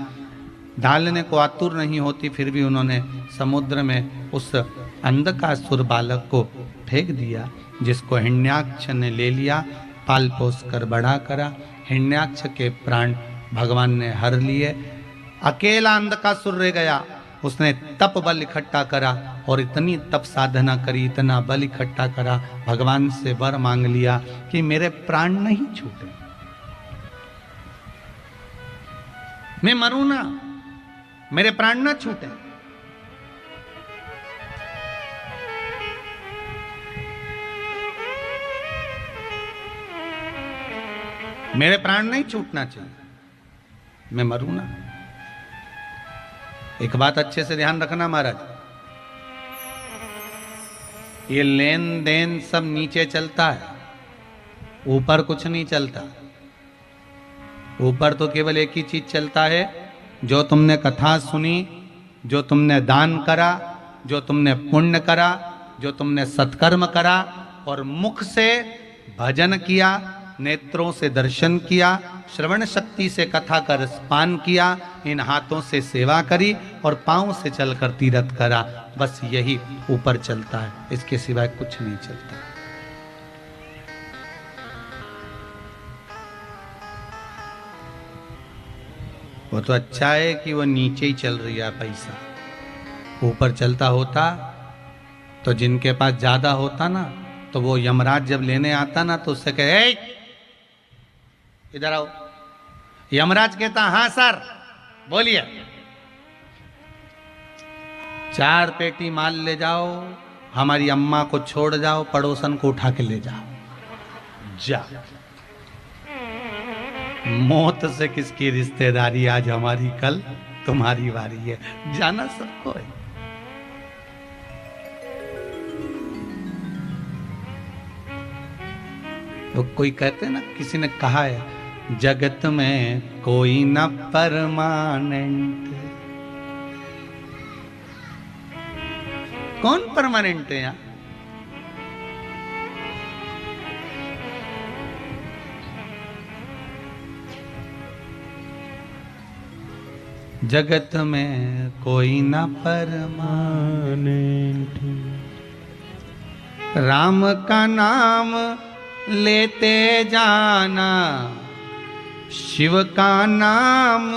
डालने को आतुर नहीं होती, फिर भी उन्होंने समुद्र में उस अंधकासुर बालक को फेंक दिया, जिसको हिरण्याक्ष ने ले लिया, पाल पोस कर बड़ा करा। हिरण्याक्ष के प्राण भगवान ने हर लिए। अकेला अंधकासुर रह गया, उसने तप बल इकट्ठा करा और इतनी तप साधना करी, इतना बल इकट्ठा करा, भगवान से वर मांग लिया कि मेरे प्राण नहीं छूटे, मैं मरूं ना, मेरे प्राण ना छूटे। मेरे प्राण नहीं छूटना चाहिए, मैं मरूं ना। एक बात अच्छे से ध्यान रखना महाराज, ये लेन देन सब नीचे चलता है, ऊपर कुछ नहीं चलता। ऊपर तो केवल एक ही चीज चलता है, जो तुमने कथा सुनी, जो तुमने दान करा, जो तुमने पुण्य करा, जो तुमने सत्कर्म करा और मुख से भजन किया, नेत्रों से दर्शन किया, श्रवण शक्ति से कथा का रसपान किया, इन हाथों से सेवा करी और पांव से चलकर तीर्थ करा, बस यही ऊपर चलता है, इसके सिवाय कुछ नहीं चलता। वो तो अच्छा है कि वो नीचे ही चल रही है पैसा, ऊपर चलता होता तो जिनके पास ज्यादा होता ना, तो वो यमराज जब लेने आता ना तो उससे कहे इधर आओ। यमराज कहता हाँ सर बोलिए, 4 पेटी माल ले जाओ, हमारी अम्मा को छोड़ जाओ, पड़ोसन को उठा के ले जाओ, जा। मौत से किसकी रिश्तेदारी, आज हमारी कल तुम्हारी बारी है, जाना सबको है। तो कोई कहते ना, किसी ने कहा है जगत में कोई न परमानेंट। कौन परमानेंट है यहाँ? जगत में कोई न परमानेंट, राम का नाम लेते जाना, शिव का नाम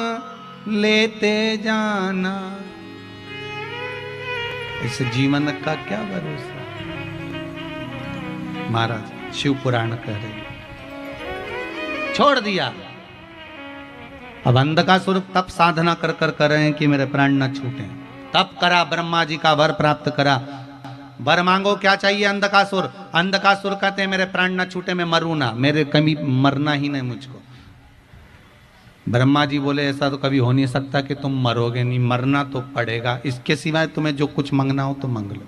लेते जाना, इस जीवन का क्या भरोसा। महाराज शिव पुराण कह रहे, छोड़ दिया अब अंधकासुर तप साधना कर कर कर रहे हैं कि मेरे प्राण न छूटे। तप करा, ब्रह्मा जी का वर प्राप्त करा। वर मांगो, क्या चाहिए अंधकासुर? अंधकासुर कहते हैं मेरे प्राण न छूटे, मैं मरूं ना, मेरे कभी मरना ही नहीं मुझको। ब्रह्मा जी बोले ऐसा तो कभी हो नहीं सकता कि तुम मरोगे नहीं, मरना तो पड़ेगा, इसके सिवाय तुम्हें जो कुछ मांगना हो तो मांग लो।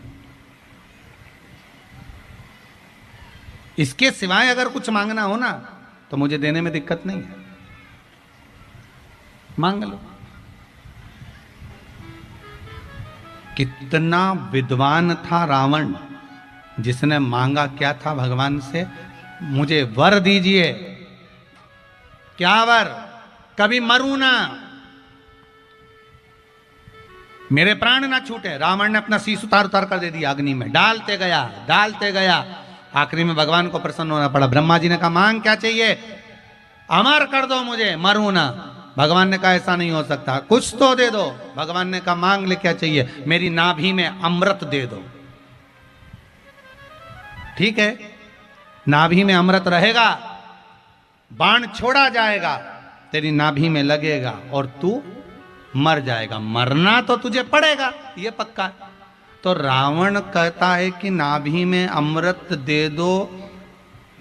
इसके सिवाय अगर कुछ मांगना हो ना तो मुझे देने में दिक्कत नहीं है, मांग लो। कितना विद्वान था रावण, जिसने मांगा क्या था भगवान से? मुझे वर दीजिए। क्या वर? कभी मरूं ना, मेरे प्राण ना छूटे। रावण ने अपना शीश उतार उतार कर दे दिया अग्नि में, डालते गया डालते गया। आखिरी में भगवान को प्रसन्न होना पड़ा। ब्रह्मा जी ने कहा मांग क्या चाहिए? अमर कर दो मुझे, मरूं ना। भगवान ने कहा ऐसा नहीं हो सकता, कुछ तो दे दो। भगवान ने कहा मांग ले, क्या चाहिए? मेरी नाभि में अमृत दे दो। ठीक है, नाभि में अमृत रहेगा, बाण छोड़ा जाएगा, तेरी नाभि में लगेगा और तू मर जाएगा। मरना तो तुझे पड़ेगा, ये पक्का। तो रावण कहता है कि नाभि में अमृत दे दो,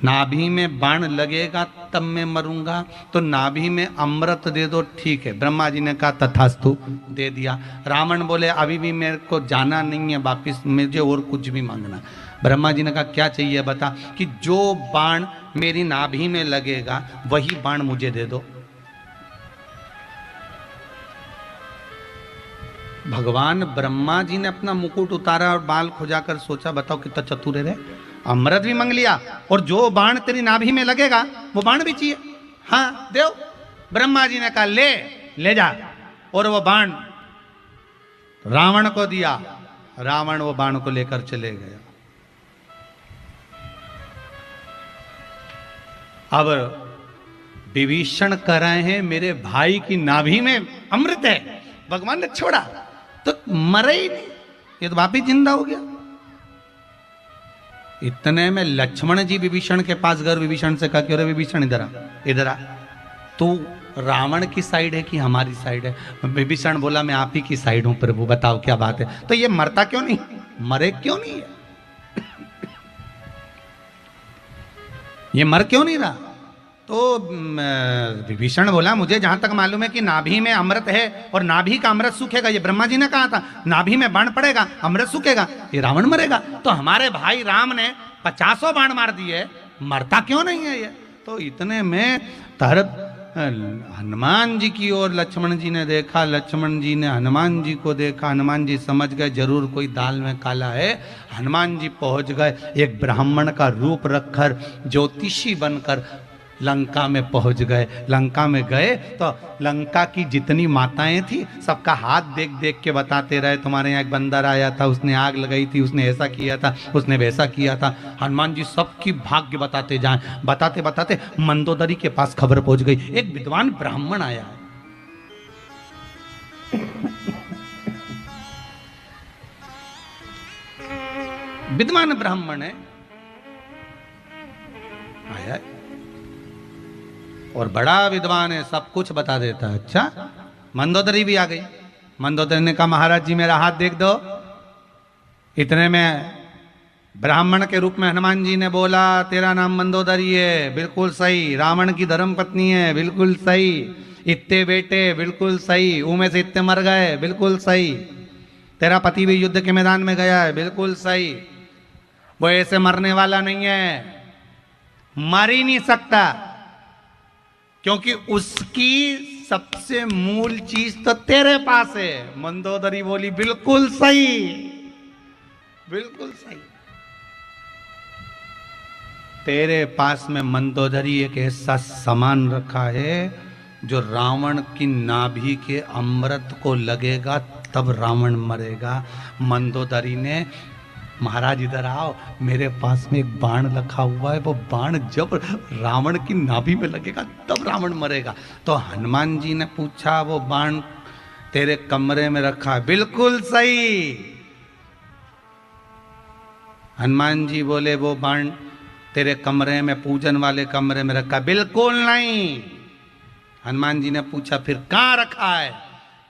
नाभि में बाण लगेगा तब मैं मरूंगा, तो नाभि में अमृत दे दो। ठीक है, ब्रह्मा जी ने कहा तथास्तु, दे दिया। रावण बोले अभी भी मेरे को जाना नहीं है वापिस, मुझे और कुछ भी मांगना। ब्रह्मा जी ने कहा क्या चाहिए बता? कि जो बाण मेरी नाभि में लगेगा वही बाण मुझे दे दो। भगवान ब्रह्मा जी ने अपना मुकुट उतारा और बाल खुजाकर सोचा, बताओ कितना चतुर है रे। अमृत भी मांग लिया और जो बाण तेरी नाभि में लगेगा वो बाण भी चाहिए। हाँ देव। ब्रह्मा जी ने कहा ले जा, और वो बाण रावण को दिया। रावण वो बाण को लेकर चले गया। अब विभीषण कह रहे हैं मेरे भाई की नाभि में अमृत है, भगवान ने छोड़ा तो मरे ही नहीं, ये तो वापिस जिंदा हो गया। इतने में लक्ष्मण जी विभीषण के पास गए। विभीषण से कहा कि अरे विभीषण इधर आ, तू रावण की साइड है कि हमारी साइड है? विभीषण बोला मैं आप ही की साइड हूं प्रभु, बताओ क्या बात है। तो ये मरता क्यों नहीं, मरे क्यों नहीं है? ये मर क्यों नहीं रहा? तो विभीषण बोला मुझे जहां तक मालूम है कि नाभि में अमृत है और नाभि का अमृत सूखेगा। ये ब्रह्मा जी ने कहा था नाभि में बाण पड़ेगा, अमृत सूखेगा, ये रावण मरेगा। तो हमारे भाई राम ने 50 बाण मार दिए, मरता क्यों नहीं है ये? तो इतने में तरफ हनुमान जी की ओर लक्ष्मण जी ने देखा। लक्ष्मण जी ने हनुमान जी को देखा। हनुमान जी समझ गए जरूर कोई दाल में काला है। हनुमान जी पहुंच गए, एक ब्राह्मण का रूप रखकर ज्योतिषी बनकर लंका में पहुंच गए। लंका में गए तो लंका की जितनी माताएं थी सबका हाथ देख देख के बताते रहे, तुम्हारे यहाँ एक बंदर आया था, उसने आग लगाई थी, उसने ऐसा किया था, उसने वैसा किया था। हनुमान जी सबकी भाग्य बताते जाए, बताते बताते मंदोदरी के पास खबर पहुंच गई, एक विद्वान ब्राह्मण आया है। विद्वान ब्राह्मण है, आया है और बड़ा विद्वान है, सब कुछ बता देता है। अच्छा, मंदोदरी भी आ गई। मंदोदरी ने कहा महाराज जी मेरा हाथ देख दो। इतने में ब्राह्मण के रूप में हनुमान जी ने बोला तेरा नाम मंदोदरी है, बिल्कुल सही। रावण की धर्म पत्नी है, बिल्कुल सही। इतने बेटे, बिल्कुल सही। उनमें से इतने मर गए, बिल्कुल सही। तेरा पति भी युद्ध के मैदान में गया है, बिल्कुल सही। वो ऐसे मरने वाला नहीं है, मर ही नहीं सकता, क्योंकि उसकी सबसे मूल चीज तो तेरे पास है। मंदोदरी बोली बिल्कुल सही, बिल्कुल सही। तेरे पास में मंदोदरी एक ऐसा सामान रखा है जो रावण की नाभि के अमृत को लगेगा तब रावण मरेगा। मंदोदरी ने महाराज इधर आओ, मेरे पास में एक बाण रखा हुआ है, वो बाण जब रावण की नाभि में लगेगा तब रावण मरेगा। तो हनुमान जी ने पूछा वो बाण तेरे कमरे में रखा है? बिल्कुल सही। हनुमान जी बोले वो बाण तेरे कमरे में, पूजन वाले कमरे में रखा? बिल्कुल नहीं। हनुमान जी ने पूछा फिर कहां रखा है?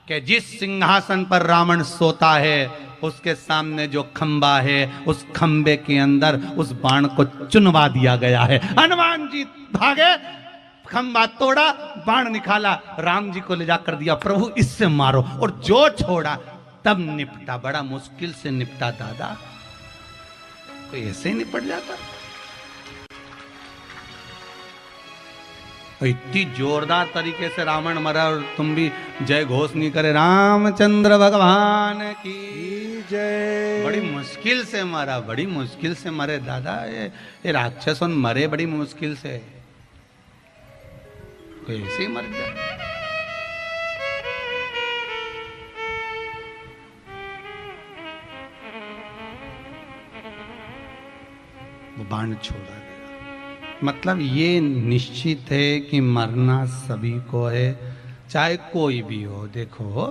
कि जिस सिंहासन पर रावण सोता है उसके सामने जो खंबा है उस खंबे के अंदर उस बाण को चुनवा दिया गया है। हनुमान जी भागे, खंबा तोड़ा, बाण निकाला, राम जी को ले जाकर दिया, प्रभु इससे मारो, और जो छोड़ा तब निपटा। बड़ा मुश्किल से निपटा दादा, कोई ऐसे ही निपट जाता। इतनी जोरदार तरीके से रावण मरा और तुम भी जय घोष नहीं करे, रामचंद्र भगवान की जय। बड़ी मुश्किल से मरा, बड़ी मुश्किल से मरे दादा। ये राक्षस मरे बड़ी मुश्किल से, कोई ऐसे ही मर जाए। वो बाण छोड़ा गया। मतलब ये निश्चित है कि मरना सभी को है, चाहे कोई भी हो। देखो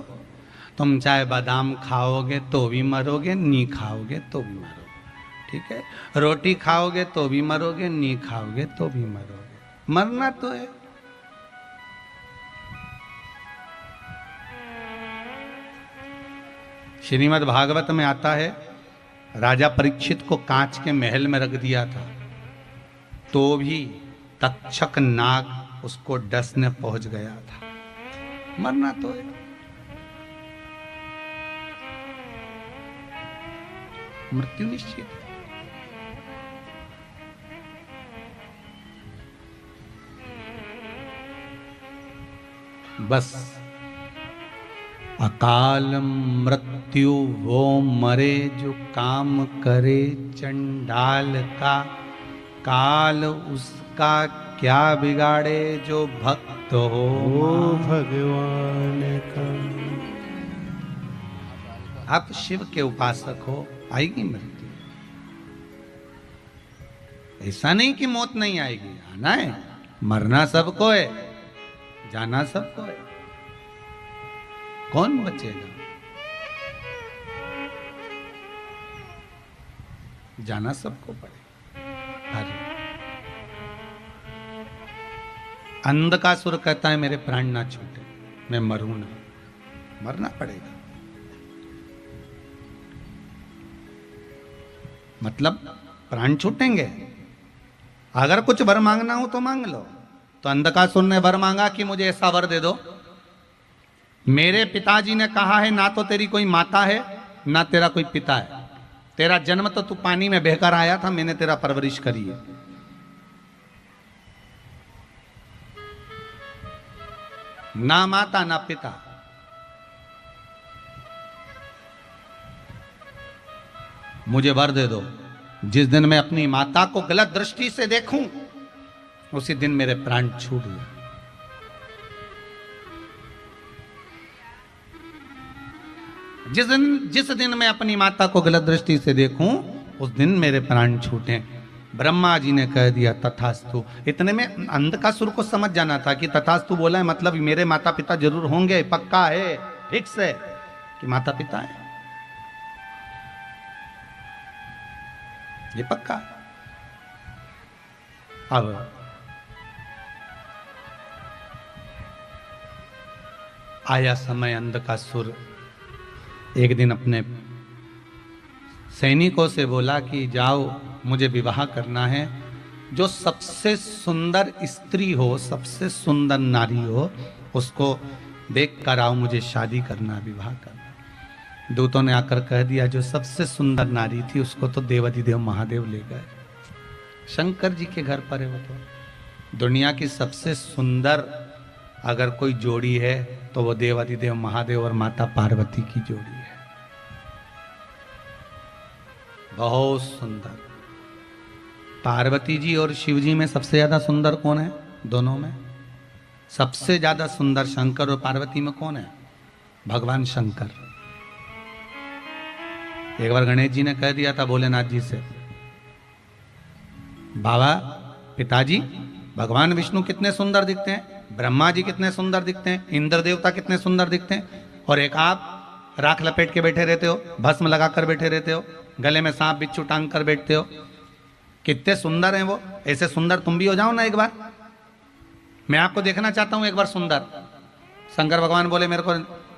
तुम चाहे बादाम खाओगे तो भी मरोगे, नहीं खाओगे तो भी मरोगे, ठीक है। रोटी खाओगे तो भी मरोगे, नहीं खाओगे तो भी मरोगे, मरना तो है। श्रीमद् भागवत में आता है राजा परीक्षित को कांच के महल में रख दिया था, तो भी तक्षक नाग उसको डसने पहुंच गया था। मरना तो है, मृत्यु निश्चित है। बस अकाल मृत्यु वो मरे जो काम करे चंडाल का, काल उसका क्या बिगाड़े जो भक्त हो भगवान का। आप शिव के उपासक हो, आएगी मृत्यु। ऐसा नहीं कि मौत नहीं आएगी, आना है, मरना सबको है, जाना सबको है, कौन बचेगा? जाना सबको पड़ेगा। अंधकासुर कहता है मेरे प्राण ना छूटे, मैं मरूं ना, मरना पड़ेगा। मतलब प्राण छूटेंगे। अगर कुछ वर मांगना हो तो मांग लो। तो अंधकासुर ने वर मांगा कि मुझे ऐसा वर दे दो, मेरे पिताजी ने कहा है ना तो तेरी कोई माता है ना तेरा कोई पिता है, तेरा जन्म तो तू पानी में बहकर आया था, मैंने तेरा परवरिश करी है। ना माता ना पिता, मुझे वर दे दो, जिस दिन मैं अपनी माता को गलत दृष्टि से देखूं उसी दिन मेरे प्राण छूट गए। जिस दिन मैं अपनी माता को गलत दृष्टि से देखूं उस दिन मेरे प्राण छूटे। ब्रह्मा जी ने कह दिया तथास्तु। इतने में अंधकासुर को समझ जाना था कि तथास्तु बोला है मतलब मेरे माता पिता जरूर होंगे, पक्का है, फिक्स है कि माता पिता है, ये पक्का। अब आया समय, अंधकासुर एक दिन अपने सैनिकों से बोला कि जाओ मुझे विवाह करना है, जो सबसे सुंदर स्त्री हो, सबसे सुंदर नारी हो, उसको देख कर आओ, मुझे शादी करना, विवाह करना। दूतों ने आकर कह दिया जो सबसे सुंदर नारी थी उसको तो देवाधिदेव महादेव ले गए। शंकर जी के घर पर है वो। तो दुनिया की सबसे सुंदर अगर कोई जोड़ी है तो वो देवाधिदेव महादेव और माता पार्वती की जोड़ी है। बहुत सुंदर। पार्वती जी और शिव जी में सबसे ज्यादा सुंदर कौन है? दोनों में सबसे ज्यादा सुंदर शंकर और पार्वती में कौन है? भगवान शंकर। एक बार गणेश जी ने कह दिया था भोलेनाथ जी से, बाबा पिताजी भगवान विष्णु कितने सुंदर दिखते हैं, ब्रह्मा जी कितने सुंदर दिखते हैं, इंद्र देवता कितने सुंदर दिखते हैं, और एक आप राख लपेट के बैठे रहते हो, भस्म लगा कर बैठे रहते हो, गले में सांप बिच्छू टांग कर बैठते हो, कितने सुंदर हैं वो। ऐसे सुंदर तुम भी हो जाओ ना एक बार। मैं आपको देखना चाहता हूं एक बार सुंदर। शंकर भगवान बोले मेरे को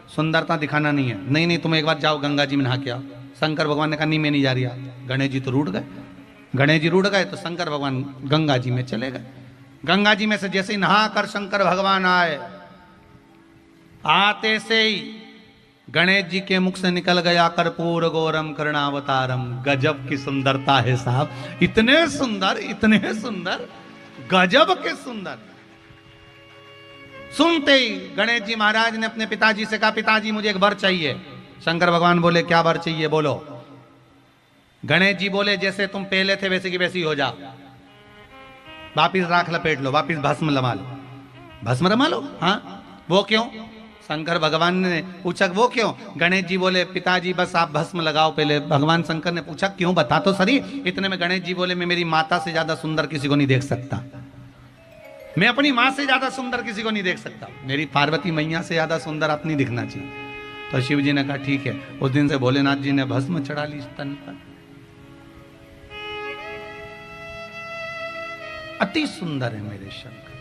सुंदरता दिखाना नहीं है। नहीं नहीं, तुम एक बार जाओ गंगा जी में नहा के आओ। शंकर भगवान ने कहा नहीं, मैं नहीं जा रही। गणेश जी तो रूठ गए। गणेश जी रूठ गए तो शंकर भगवान गंगा जी में चले गए। गंगा जी में से जैसे ही नहा कर शंकर भगवान आए, आते से ही गणेश जी के मुख से निकल गया कर्पूर गौरम करुणावतारम। गजब की सुंदरता है साहब, इतने सुंदर, इतने सुंदर, गजब के सुंदर। सुनते ही गणेश जी महाराज ने अपने पिताजी से कहा पिताजी मुझे एक वर चाहिए। शंकर भगवान बोले क्या वर चाहिए बोलो। गणेश जी बोले जैसे तुम पहले थे वैसे की वैसी हो जा, वापिस राख लपेट लो, वापिस भस्म रमा लो। भस्म रमा लो? हाँ। वो क्यों? शंकर भगवान ने पूछा वो क्यों? गणेश जी बोले पिताजी बस आप भस्म लगाओ पहले। भगवान शंकर ने पूछा क्यों, बता तो सही। इतने में गणेश जी बोले मैं मेरी माता से ज्यादा सुंदर किसी को नहीं देख सकता, मैं अपनी माँ से ज्यादा सुंदर किसी को नहीं देख सकता, मेरी पार्वती मैया से ज्यादा सुंदर आप नहीं दिखना चाहिए। तो शिव जी ने कहा ठीक है। उस दिन से भोलेनाथ जी ने भस्म चढ़ा ली स्तन पर। अति सुंदर है मेरे शंकर,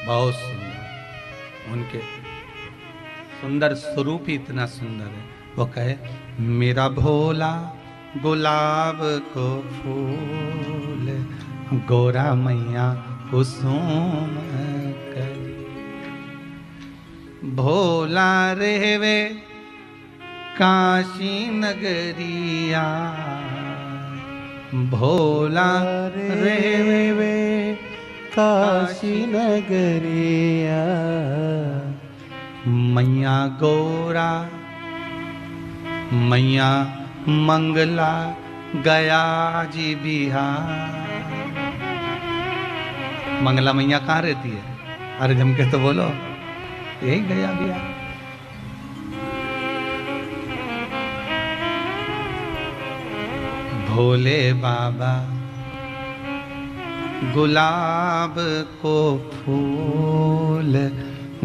बहुत सुंदर। उनके सुंदर स्वरूप ही इतना सुंदर है। वो कहे मेरा भोला गुलाब को फूल, गोरा मैया कुसुम कली। भोला रहवे काशी नगरिया, भोला रहवे काशी नगरिया। मैया गौरा मैया मंगला गया जी बिहार। मंगला मैया कहाँ रहती है? अरे जम के तो बोलो, यही गया बिहार। भोले बाबा गुलाब को फूल,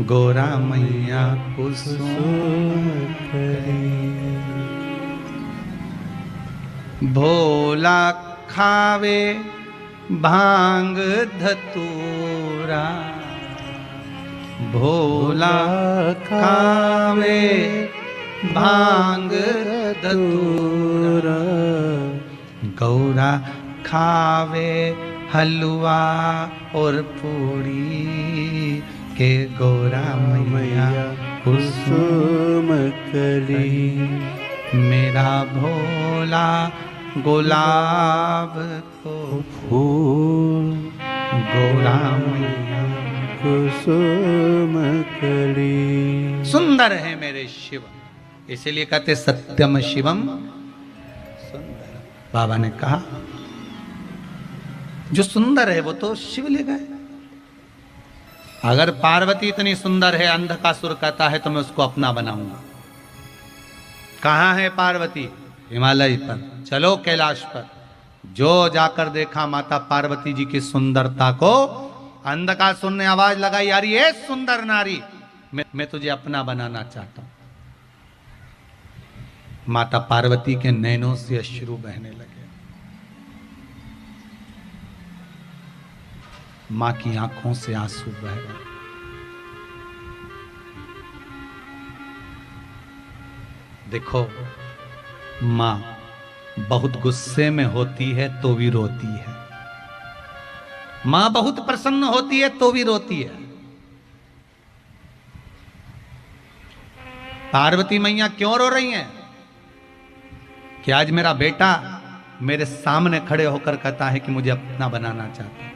गोरा मैया कुसुम कली। भोला खावे भांग धतूरा, भोला खावे भांग धतूरा। गौरा खावे हलवा और पूरी, के गोरा मैया कुसुम कली। मेरा भोला गुलाब को फूल, गोरा मैया कुसुम कली। सुंदर है मेरे शिव, इसीलिए कहते सत्यम शिवम सुंदर। बाबा ने कहा जो सुंदर है वो तो शिव ले गए। अगर पार्वती इतनी सुंदर है, अंधकासुर कहता है तो मैं उसको अपना बनाऊंगा। कहां है पार्वती? हिमालय पर। चलो कैलाश पर। जो जाकर देखा माता पार्वती जी की सुंदरता को, अंधकासुर ने आवाज लगाई यार ये सुंदर नारी, मैं तुझे अपना बनाना चाहता हूं। माता पार्वती के नैनों से अश्रु बहने लगे। मां की आंखों से आंसू बह रहे। देखो मां बहुत गुस्से में होती है तो भी रोती है, मां बहुत प्रसन्न होती है तो भी रोती है। पार्वती मैया क्यों रो रही हैं? कि आज मेरा बेटा मेरे सामने खड़े होकर कहता है कि मुझे अपना बनाना चाहता है।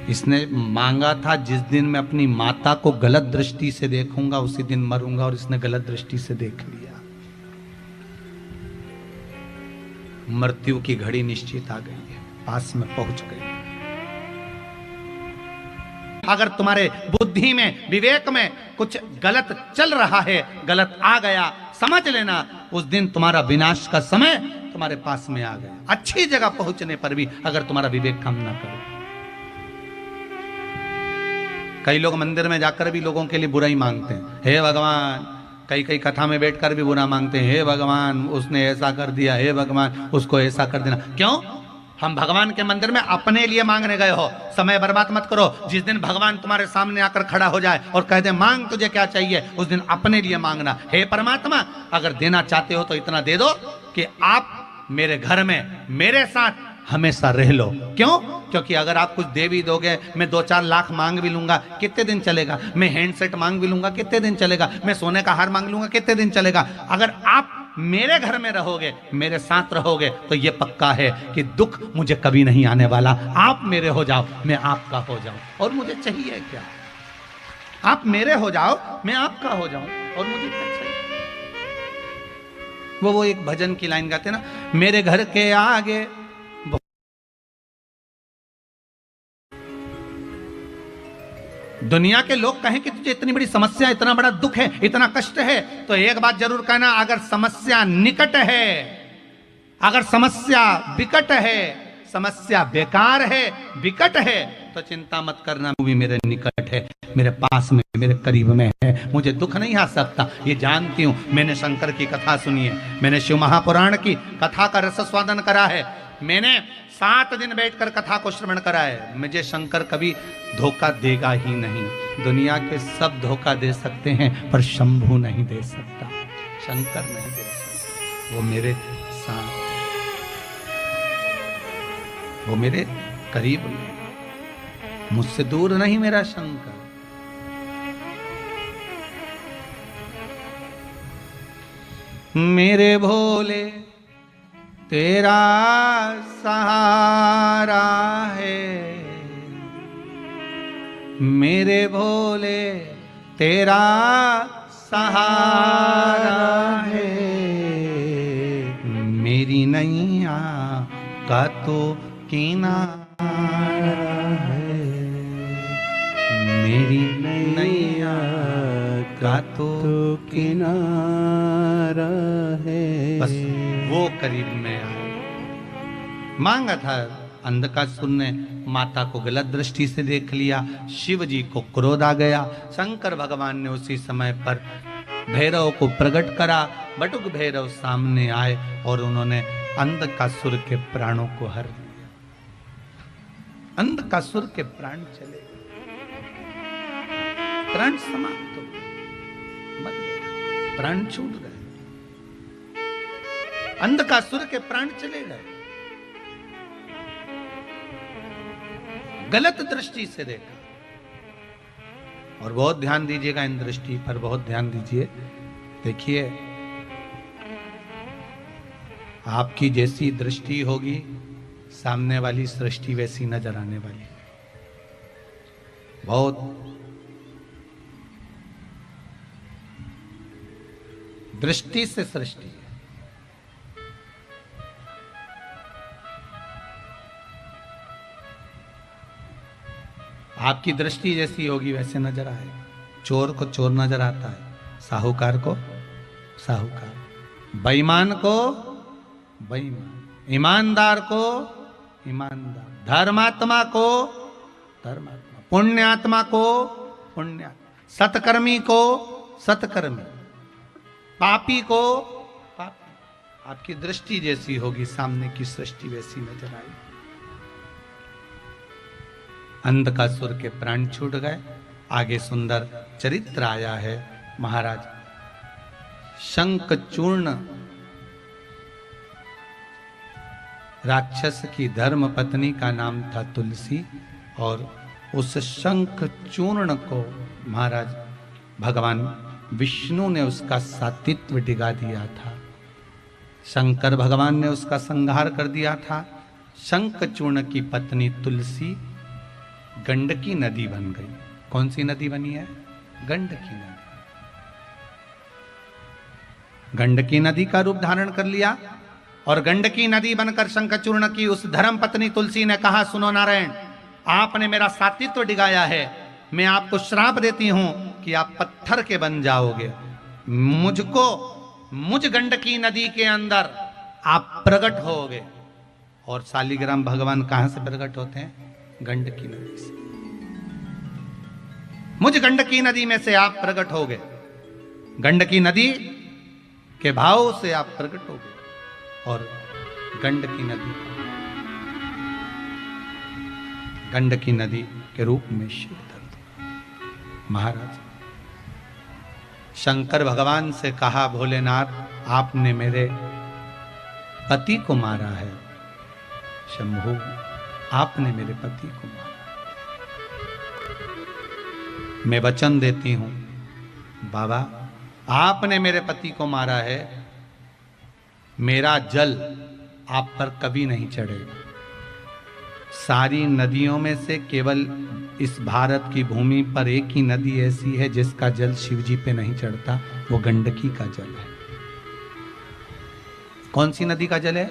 इसने मांगा था जिस दिन मैं अपनी माता को गलत दृष्टि से देखूंगा उसी दिन मरूंगा, और इसने गलत दृष्टि से देख लिया। मृत्यु की घड़ी निश्चित आ गई है, पास में पहुंच गई। अगर तुम्हारे बुद्धि में विवेक में कुछ गलत चल रहा है, गलत आ गया, समझ लेना उस दिन तुम्हारा विनाश का समय तुम्हारे पास में आ गया। अच्छी जगह पहुंचने पर भी अगर तुम्हारा विवेक काम ना करे। कई लोग मंदिर में जाकर भी लोगों के लिए बुराई मांगते हैं, हे भगवान। कई कथा में बैठकर भी बुरा मांगते हैं, हे भगवान उसने ऐसा कर दिया, हे भगवान उसको ऐसा कर देना। क्यों? हम भगवान के मंदिर में अपने लिए मांगने गए हो, समय बर्बाद मत करो। जिस दिन भगवान तुम्हारे सामने आकर खड़ा हो जाए और कह दे मांग तुझे क्या चाहिए, उस दिन अपने लिए मांगना। हे परमात्मा, अगर देना चाहते हो तो इतना दे दो कि आप मेरे घर में मेरे साथ हमेशा रह लो। क्यों? क्योंकि अगर आप कुछ दे भी दोगे, मैं 2-4 लाख मांग भी लूंगा, कितने दिन चलेगा? मैं हैंडसेट मांग भी लूंगा, कितने दिन चलेगा? मैं सोने का हार मांग लूंगा, कितने दिन चलेगा? अगर आप मेरे घर में रहोगे, मेरे साथ रहोगे, तो ये पक्का है कि दुख मुझे कभी नहीं आने वाला। आप मेरे हो जाओ, मैं आपका हो जाऊं, और मुझे चाहिए क्या? आप मेरे हो जाओ, मैं आपका हो जाऊं, और मुझे क्या चाहिए? वो एक भजन की लाइन गाते ना, मेरे घर के आगे दुनिया के लोग कहें कि तुझे इतनी बड़ी समस्या, इतना बड़ा दुख है, इतना कष्ट है, तो एक बात जरूर कहना, अगर समस्या निकट है, अगर समस्या विकट है, समस्या बेकार है, विकट है, तो चिंता मत करना, वो भी मेरे निकट है, मेरे पास में, मेरे करीब में है, मुझे दुख नहीं आ सकता। ये जानती हूं। मैंने शंकर की कथा सुनी है, मैंने शिव महापुराण की कथा का रसस्वादन करा है, मैंने 7 दिन बैठकर कथा को श्रवण करा है। मुझे शंकर कभी धोखा देगा ही नहीं। दुनिया के सब धोखा दे सकते हैं, पर शंभू नहीं दे सकता, शंकर नहीं दे सकता। वो मेरे साथ, वो मेरे करीब में, मुझसे दूर नहीं मेरा शंकर। मेरे भोले तेरा सहारा है, मेरे भोले तेरा सहारा है, मेरी नैया का तो किनारा है, मेरी नैया का तो किनारा है। बस वो करीब में आया। मांगा था अंधकासुर ने, माता को गलत दृष्टि से देख लिया, शिव जी को क्रोध आ गया। शंकर भगवान ने उसी समय पर भैरव को प्रकट करा। बटुक भैरव सामने आए और उन्होंने अंधकासुर के प्राणों को हर लिया। अंधकासुर के प्राण चले, प्राण समाप्त हो गए, प्राण छूट गए, अंधकासुर के प्राण चले गए। गलत दृष्टि से देखा। और बहुत ध्यान दीजिएगा इन दृष्टि पर, बहुत ध्यान दीजिए। देखिए, आपकी जैसी दृष्टि होगी, सामने वाली सृष्टि वैसी नजर आने वाली। बहुत दृष्टि से सृष्टि है। आपकी दृष्टि जैसी होगी वैसे नजर आएगा। चोर को चोर नजर आता है, साहूकार को साहूकार, बेईमान को बेईमान, ईमानदार को ईमानदार, धर्मात्मा को धर्मात्मा, पुण्यात्मा को पुण्यात्मा, सत्कर्मी को सत्कर्मी, पापी को पापी। आपकी दृष्टि जैसी होगी, सामने की सृष्टि वैसी नजर आएगी। अंधकासुर के प्राण छूट गए। आगे सुंदर चरित्र आया है। महाराज शंखचूर्ण राक्षस की धर्म पत्नी का नाम था तुलसी, और उस शंखचूर्ण को महाराज भगवान विष्णु ने उसका सातित्व डिगा दिया था। शंकर भगवान ने उसका संहार कर दिया था। शंखचूर्ण की पत्नी तुलसी गंडकी नदी बन गई। कौन सी नदी बनी है? गंडकी नदी। गंडकी नदी का रूप धारण कर लिया, और गंडकी नदी बनकर शंखचूर्ण की उस धर्म पत्नी तुलसी ने कहा, सुनो नारायण, आपने मेरा सातित्व डिगाया है, मैं आपको श्राप देती हूं कि आप पत्थर के बन जाओगे। मुझको, मुझ गंडकी नदी के अंदर आप प्रकट होगे। और शालिग्राम भगवान कहां से प्रकट होते हैं? गंडकी नदी से। मुझ गंडकी नदी में से आप प्रकट हो गए, गंडकी नदी के भाव से आप प्रकट हो गए, और गंडकी नदी गंडकी नदी के रूप में शिव धरती। महाराज शंकर भगवान से कहा, भोलेनाथ आपने मेरे पति को मारा है। शंभु आपने मेरे पति को मारा, मैं वचन देती हूं बाबा आपने मेरे पति को मारा है, मेरा जल आप पर कभी नहीं चढ़ेगा। सारी नदियों में से केवल इस भारत की भूमि पर एक ही नदी ऐसी है जिसका जल शिव जी पे नहीं चढ़ता, वो गंडकी का जल है। कौन सी नदी का जल है?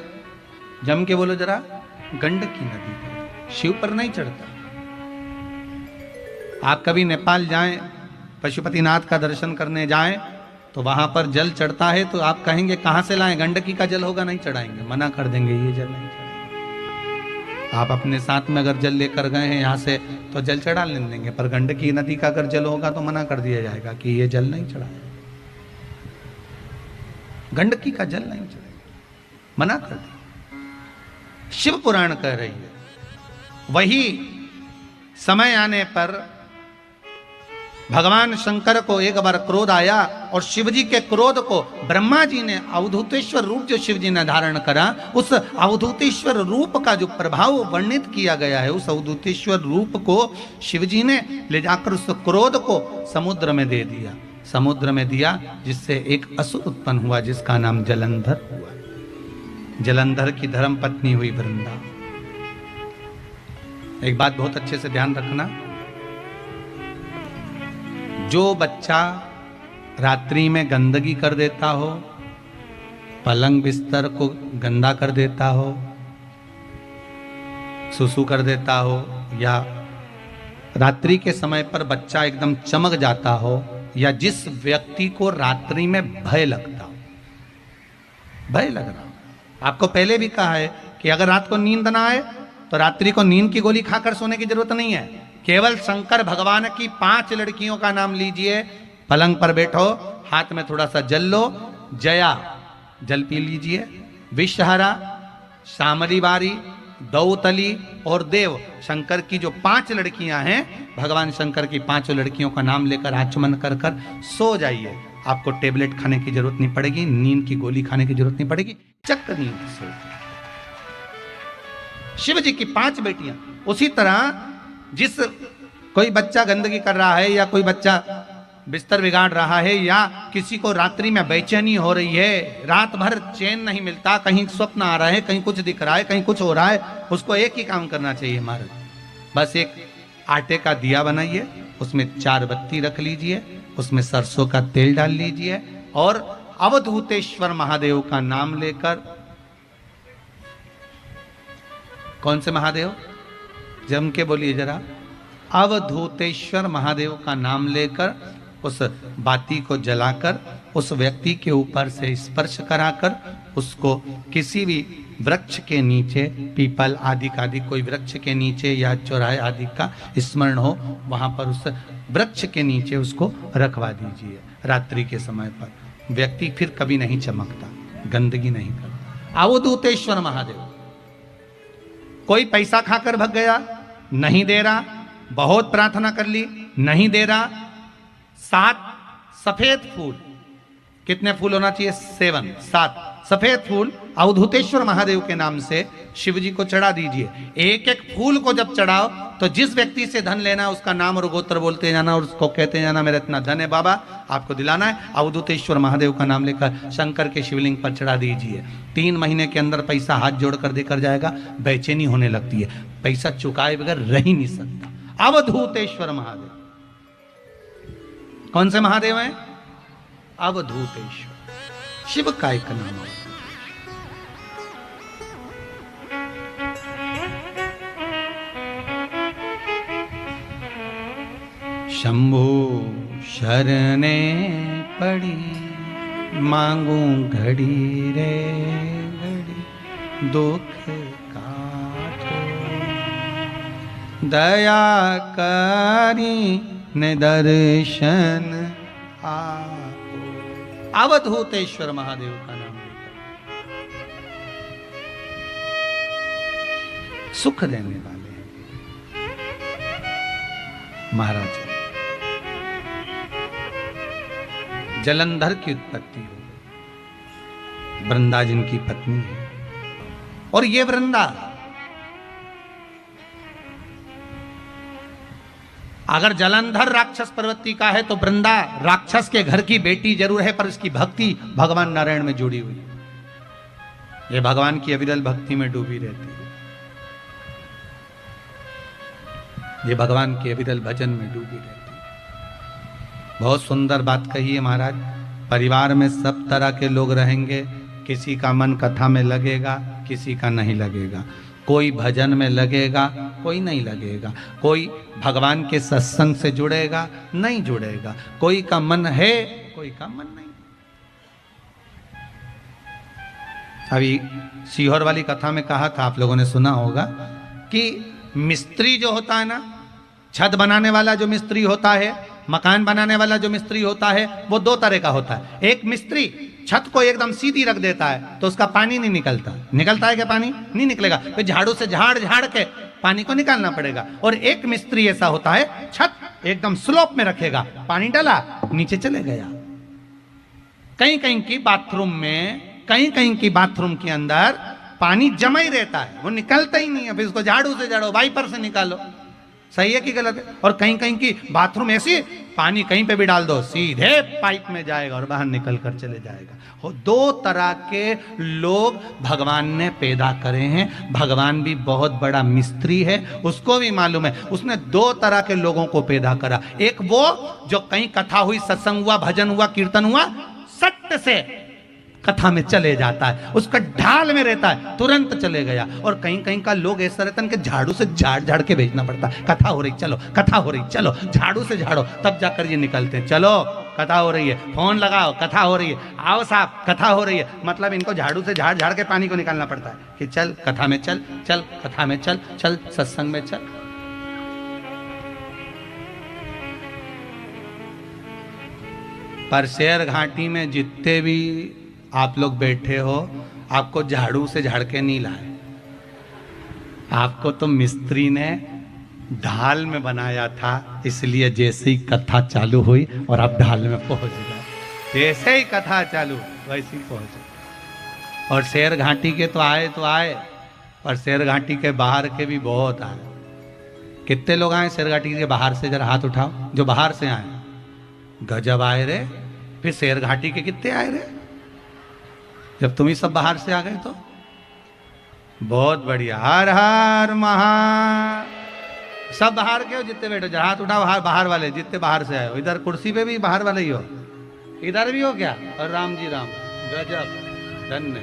जम के बोलो जरा। गंडकी नदी का, शिव पर नहीं चढ़ता। आप कभी नेपाल जाएं, पशुपतिनाथ का दर्शन करने जाएं, तो वहां पर जल चढ़ता है तो आप कहेंगे कहां से लाएं? गंडकी का जल होगा, नहीं चढ़ाएंगे, मना कर देंगे, ये जल नहीं चढ़ाएंगे। आप अपने साथ में अगर जल लेकर गए हैं यहां से तो जल चढ़ा ले देंगे, पर गंडकी नदी का अगर जल होगा तो मना कर दिया जाएगा कि ये जल नहीं चढ़ाएगा, गंडकी का जल नहीं चढ़ाएगा, मना कर दिया। शिव पुराण कह रही है, वही समय आने पर भगवान शंकर को एक बार क्रोध आया और शिवजी के क्रोध को ब्रह्मा जी ने अवधूतेश्वर रूप जो शिवजी ने धारण करा, उस अवधूतेश्वर रूप का जो प्रभाव वर्णित किया गया है, उस अवधूतेश्वर रूप को शिवजी ने ले जाकर उस क्रोध को समुद्र में दे दिया। समुद्र में दिया जिससे एक असुर उत्पन्न हुआ जिसका नाम जलंधर हुआ। जलंधर की धर्म पत्नी हुई वृंदा। एक बात बहुत अच्छे से ध्यान रखना, जो बच्चा रात्रि में गंदगी कर देता हो, पलंग बिस्तर को गंदा कर देता हो, सुसु कर देता हो, या रात्रि के समय पर बच्चा एकदम चमक जाता हो, या जिस व्यक्ति को रात्रि में भय लगता हो, भय लग रहा हो, आपको पहले भी कहा है कि अगर रात को नींद ना आए तो रात्रि को नींद की गोली खाकर सोने की जरूरत नहीं है। केवल शंकर भगवान की 5 लड़कियों का नाम लीजिए, पलंग पर बैठो, हाथ में थोड़ा सा जल लो, जया जल पी लीजिए, विषहरा, शामली बारी, दौतली और देव, शंकर की जो 5 लड़कियां हैं, भगवान शंकर की 5 लड़कियों का नाम लेकर आचमन कर कर सो जाइए। आपको टेबलेट खाने की जरूरत नहीं पड़ेगी, नींद की गोली खाने की जरूरत नहीं पड़ेगी, चक नींद से। शिव जी की 5 बेटियां। उसी तरह जिस कोई बच्चा गंदगी कर रहा है, या कोई बच्चा बिस्तर बिगाड़ रहा है, या किसी को रात्रि में बेचैनी हो रही है, रात भर चैन नहीं मिलता, कहीं स्वप्न आ रहा है, कहीं कुछ दिख रहा है, कहीं कुछ हो रहा है, उसको एक ही काम करना चाहिए महाराज, बस एक आटे का दिया बनाइए, उसमें 4 बत्ती रख लीजिए, उसमें सरसों का तेल डाल लीजिए और अवधूतेश्वर महादेव का नाम लेकर, कौन से महादेव? जम के बोलिए जरा। अवधूतेश्वर महादेव का नाम लेकर उस बाती को जलाकर उस व्यक्ति के ऊपर से स्पर्श कराकर उसको किसी भी वृक्ष के नीचे, पीपल आदि का आदि कोई वृक्ष के नीचे या चौराहे आदि का स्मरण हो, वहां पर उस वृक्ष के नीचे उसको रखवा दीजिए। रात्रि के समय पर व्यक्ति फिर कभी नहीं चमकता, गंदगी नहीं करता। अवधूतेश्वर महादेव। कोई पैसा खाकर भग गया, नहीं दे रहा, बहुत प्रार्थना कर ली, नहीं दे रहा, 7 सफेद फूल, कितने फूल होना चाहिए? 7 सफेद फूल अवधूतेश्वर महादेव के नाम से शिव जी को चढ़ा दीजिए। एक एक फूल को जब चढ़ाओ तो जिस व्यक्ति से धन लेना उसका नाम और गोत्र बोलते जाना और उसको कहते जाना, मेरा इतना धन है बाबा, आपको दिलाना है। अवधूतेश्वर महादेव का नाम लेकर शंकर के शिवलिंग पर चढ़ा दीजिए। 3 महीने के अंदर पैसा हाथ जोड़कर देकर जाएगा। बेचैनी होने लगती है, पैसा चुकाए बगैर रह ही नहीं सकता। अवधूतेश्वर महादेव। कौन से महादेव हैं? अवधूतेश्वर, शिव का एक नाम है। शंभु शरणे पड़ी, मांगू घड़ी रे घड़ी, दुख काटो, दया करी ने दर्शन आपो। अवधूतेश्वर महादेव का नाम लेकर सुख देने वाले हैं। महाराज जलंधर की उत्पत्ति हो गई। वृंदा जिनकी पत्नी है, और ये वृंदा अगर जलंधर राक्षस प्रवृत्ति का है तो वृंदा राक्षस के घर की बेटी जरूर है, पर इसकी भक्ति भगवान नारायण में जुड़ी हुई है। ये भगवान की अविरल भक्ति में डूबी रहती है, ये भगवान के अविरल भजन में डूबी रहती है। बहुत सुंदर बात कही है महाराज। परिवार में सब तरह के लोग रहेंगे, किसी का मन कथा में लगेगा, किसी का नहीं लगेगा। कोई भजन में लगेगा, कोई नहीं लगेगा। कोई भगवान के सत्संग से जुड़ेगा, नहीं जुड़ेगा। कोई का मन है, कोई का मन नहीं। अभी सीहोर वाली कथा में कहा था, आप लोगों ने सुना होगा कि मिस्त्री जो होता है ना, छत बनाने वाला जो मिस्त्री होता है, मकान बनाने वाला जो मिस्त्री होता है, वो दो तरह का होता है। एक मिस्त्री छत को एकदम सीधी रख देता है तो उसका पानी नहीं निकलता। निकलता है क्या पानी? नहीं निकलेगा, तो झाड़ू से झाड़ झाड़ के पानी को निकालना पड़ेगा। और एक मिस्त्री ऐसा होता है, छत एकदम स्लोप में रखेगा, पानी डाला नीचे चले गया। कहीं कहीं की बाथरूम में, कहीं कहीं की बाथरूम के अंदर पानी जमा ही रहता है, वो निकलता ही नहीं है। फिर उसको झाड़ू से झाड़ो, वाइपर से निकालो। सही है कि गलत है? और कहीं कहीं की बाथरूम ऐसी, पानी कहीं पे भी डाल दो, सीधे पाइप में जाएगा और बाहर निकल कर चले जाएगा। हो, दो तरह के लोग भगवान ने पैदा करे हैं। भगवान भी बहुत बड़ा मिस्त्री है, उसको भी मालूम है। उसने दो तरह के लोगों को पैदा करा। एक वो जो कहीं कथा हुई, सत्संग हुआ, भजन हुआ, कीर्तन हुआ, सत्य से कथा में चले जाता है, उसका ढाल में रहता है, तुरंत चले गया। और कहीं कहीं का लोग ऐसा रहता है कि झाड़ू से झाड़ झाड़ के भेजना पड़ता है। कथा हो रही, चलो, कथा हो रही, चलो, झाड़ू से झाड़ो, तब जाकर ये निकलते हैं। चलो कथा हो रही है, फोन लगाओ, कथा हो रही है, आओ साहब कथा हो रही है। मतलब इनको झाड़ू से झाड़ झाड़ के पानी को निकालना पड़ता है कि चल कथा में चल, चल कथा में चल, चल सत्संग में चल। पर शेर घाटी में जितने भी आप लोग बैठे हो, आपको झाड़ू से झाड़ के नहीं लाए, आपको तो मिस्त्री ने ढाल में बनाया था। इसलिए जैसे ही कथा चालू हुई और आप ढाल में पहुंच गए, जैसे ही कथा चालू वैसे ही पहुंचे। और शेर घाटी के तो आए, और शेर घाटी के बाहर के भी बहुत आए। कितने लोग आए शेर घाटी के बाहर से? जरा हाथ उठाओ जो बाहर से आए। गजब आए रे। फिर शेर घाटी के कितने आए रे? जब तुम ही सब बाहर से आ गए तो बहुत बढ़िया। हर हर महा। सब बाहर के हो जितने बैठो, जरा हाथ उठाओ, बाहर वाले जितने बाहर से आए हो। इधर कुर्सी पे भी बाहर वाले ही हो, इधर भी हो क्या? और राम जी राम, गजब, धन्य।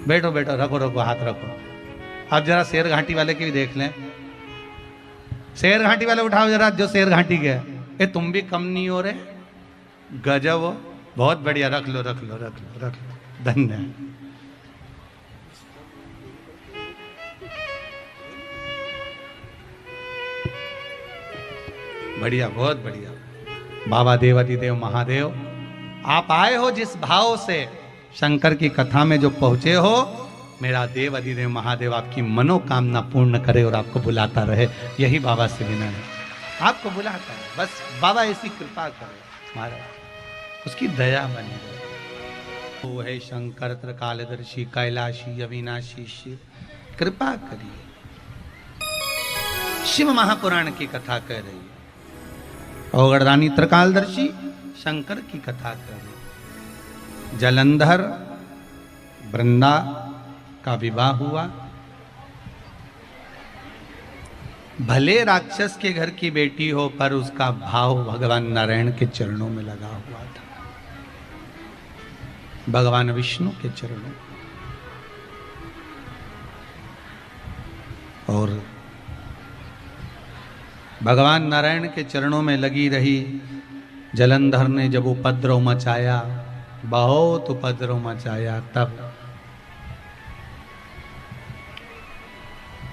बैठो बैठो, रखो रखो, हाथ रखो। अब जरा शेर घाटी वाले की भी देख लें। शेर घाटी वाले उठाओ जरा, जो शेर घाटी के। ये तुम भी कम नहीं हो रहे, गजब हो, बहुत बढ़िया। रख लो रख लो रख लो रख लो, धन्य। बढ़िया, बहुत बढ़िया। बाबा देवादिदेव महादेव, आप आए हो जिस भाव से शंकर की कथा में जो पहुंचे हो, मेरा देव अधिदेव महादेव आपकी मनोकामना पूर्ण करे और आपको बुलाता रहे। यही बाबा से विनय है, आपको बुलाता है। बस बाबा ऐसी कृपा करे महाराज, उसकी दया बनी रहे। वो है शंकर त्रिकालदर्शी, कैलाशी, अविनाशी शिव, कृपा करिए। शिव महापुराण की कथा कह रही है, औगड़दानी त्रिकालदर्शी शंकर की कथा कर रही। जलंधर वृंदा का विवाह हुआ। भले राक्षस के घर की बेटी हो, पर उसका भाव भगवान नारायण के चरणों में लगा हुआ था, भगवान विष्णु के चरणों। और भगवान नारायण के चरणों में लगी रही। जलंधर ने जब उपद्रव मचाया, बहुत उपद्रव मचाया, तब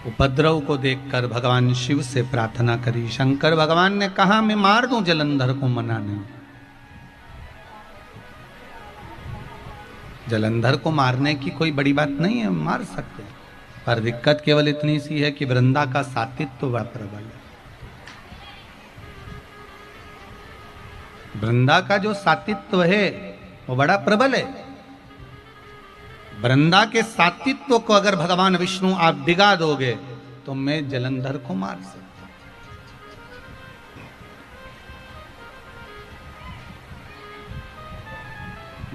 उपद्रव को देखकर भगवान शिव से प्रार्थना करी। शंकर भगवान ने कहा, मैं मार दूं जलंधर को, मना नहीं। जलंधर को मारने की कोई बड़ी बात नहीं है, मार सकते हैं, पर दिक्कत केवल इतनी सी है कि वृंदा का सातित्व तो बड़ा प्रबल है। वृंदा का जो सातित्व है वो बड़ा प्रबल है। वृंदा के सातित्व को अगर भगवान विष्णु आप डिगा दोगे तो मैं जलंधर को मार सकता।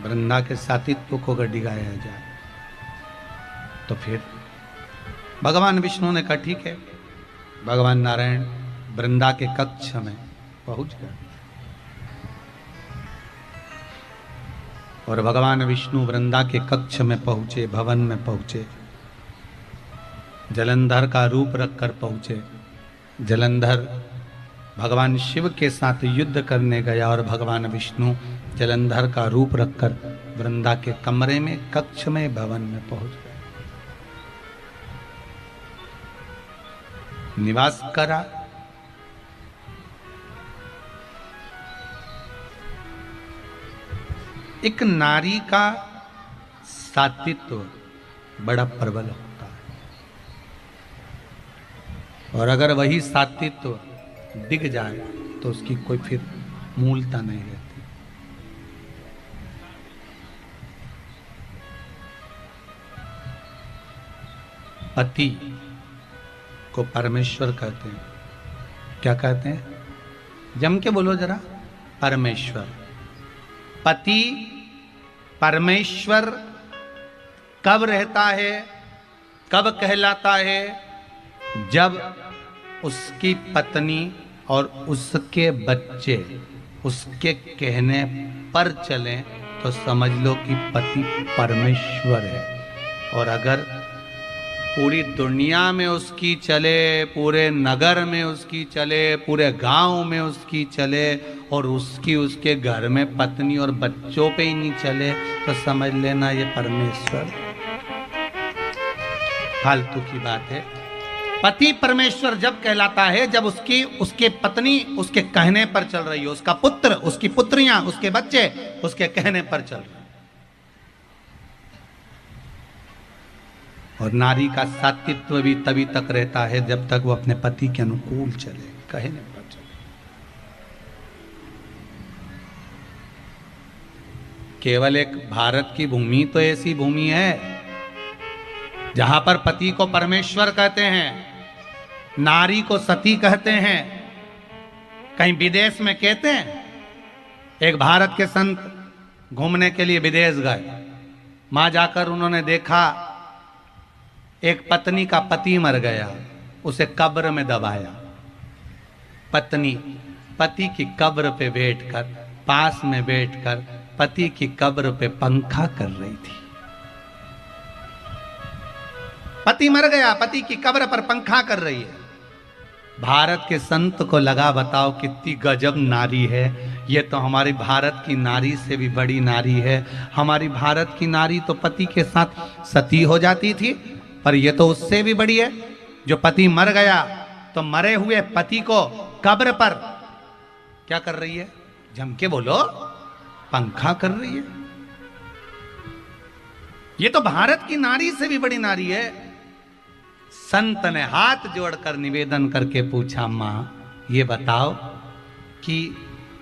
वृंदा के सातित्व को अगर डिगाया जाए तो फिर भगवान विष्णु ने कहा ठीक है। भगवान नारायण वृंदा के कक्ष में पहुंच गए और भगवान विष्णु वृंदा के कक्ष में पहुंचे, भवन में पहुंचे, जलंधर का रूप रखकर पहुंचे। जलंधर भगवान शिव के साथ युद्ध करने गया और भगवान विष्णु जलंधर का रूप रखकर वृंदा के कमरे में, कक्ष में, भवन में पहुंच गए, निवास करा। एक नारी का सातित्व बड़ा प्रबल होता है और अगर वही सातित्व दिख जाए तो उसकी कोई फिर मूलता नहीं रहती। पति को परमेश्वर कहते हैं। क्या कहते हैं? जम के बोलो जरा। परमेश्वर। पति परमेश्वर कब रहता है, कब कहलाता है? जब उसकी पत्नी और उसके बच्चे उसके कहने पर चलें तो समझ लो कि पति परमेश्वर है। और अगर पूरी दुनिया में उसकी चले, पूरे नगर में उसकी चले, पूरे गांव में उसकी चले और उसकी उसके घर में पत्नी और बच्चों पे ही नहीं चले तो समझ लेना ये परमेश्वर। फालतू की बात है। पति परमेश्वर जब कहलाता है जब उसके पत्नी उसके कहने पर चल रही हो, उसका पुत्र, उसकी पुत्रियां, उसके बच्चे उसके कहने पर चल रहे। और नारी का सातित्व भी तभी तक रहता है जब तक वो अपने पति के अनुकूल चले, कहने पर चले। केवल एक भारत की भूमि तो ऐसी भूमि है जहां पर पति को परमेश्वर कहते हैं, नारी को सती कहते हैं। कहीं विदेश में कहते हैं? एक भारत के संत घूमने के लिए विदेश गए। वहां जाकर उन्होंने देखा एक पत्नी का पति मर गया, उसे कब्र में दबाया। पत्नी पति की कब्र पे बैठकर, पास में बैठकर पति की कब्र पे पंखा कर रही थी। पति मर गया, पति की कब्र पर पंखा कर रही है। भारत के संत को लगा बताओ कितनी गजब नारी है ये, तो हमारी भारत की नारी से भी बड़ी नारी है। हमारी भारत की नारी तो पति के साथ सती हो जाती थी, पर ये तो उससे भी बड़ी है जो पति मर गया तो मरे हुए पति को कब्र पर क्या कर रही है? जम के बोलो, पंखा कर रही है। ये तो भारत की नारी से भी बड़ी नारी है। संत ने हाथ जोड़कर निवेदन करके पूछा, मां ये बताओ कि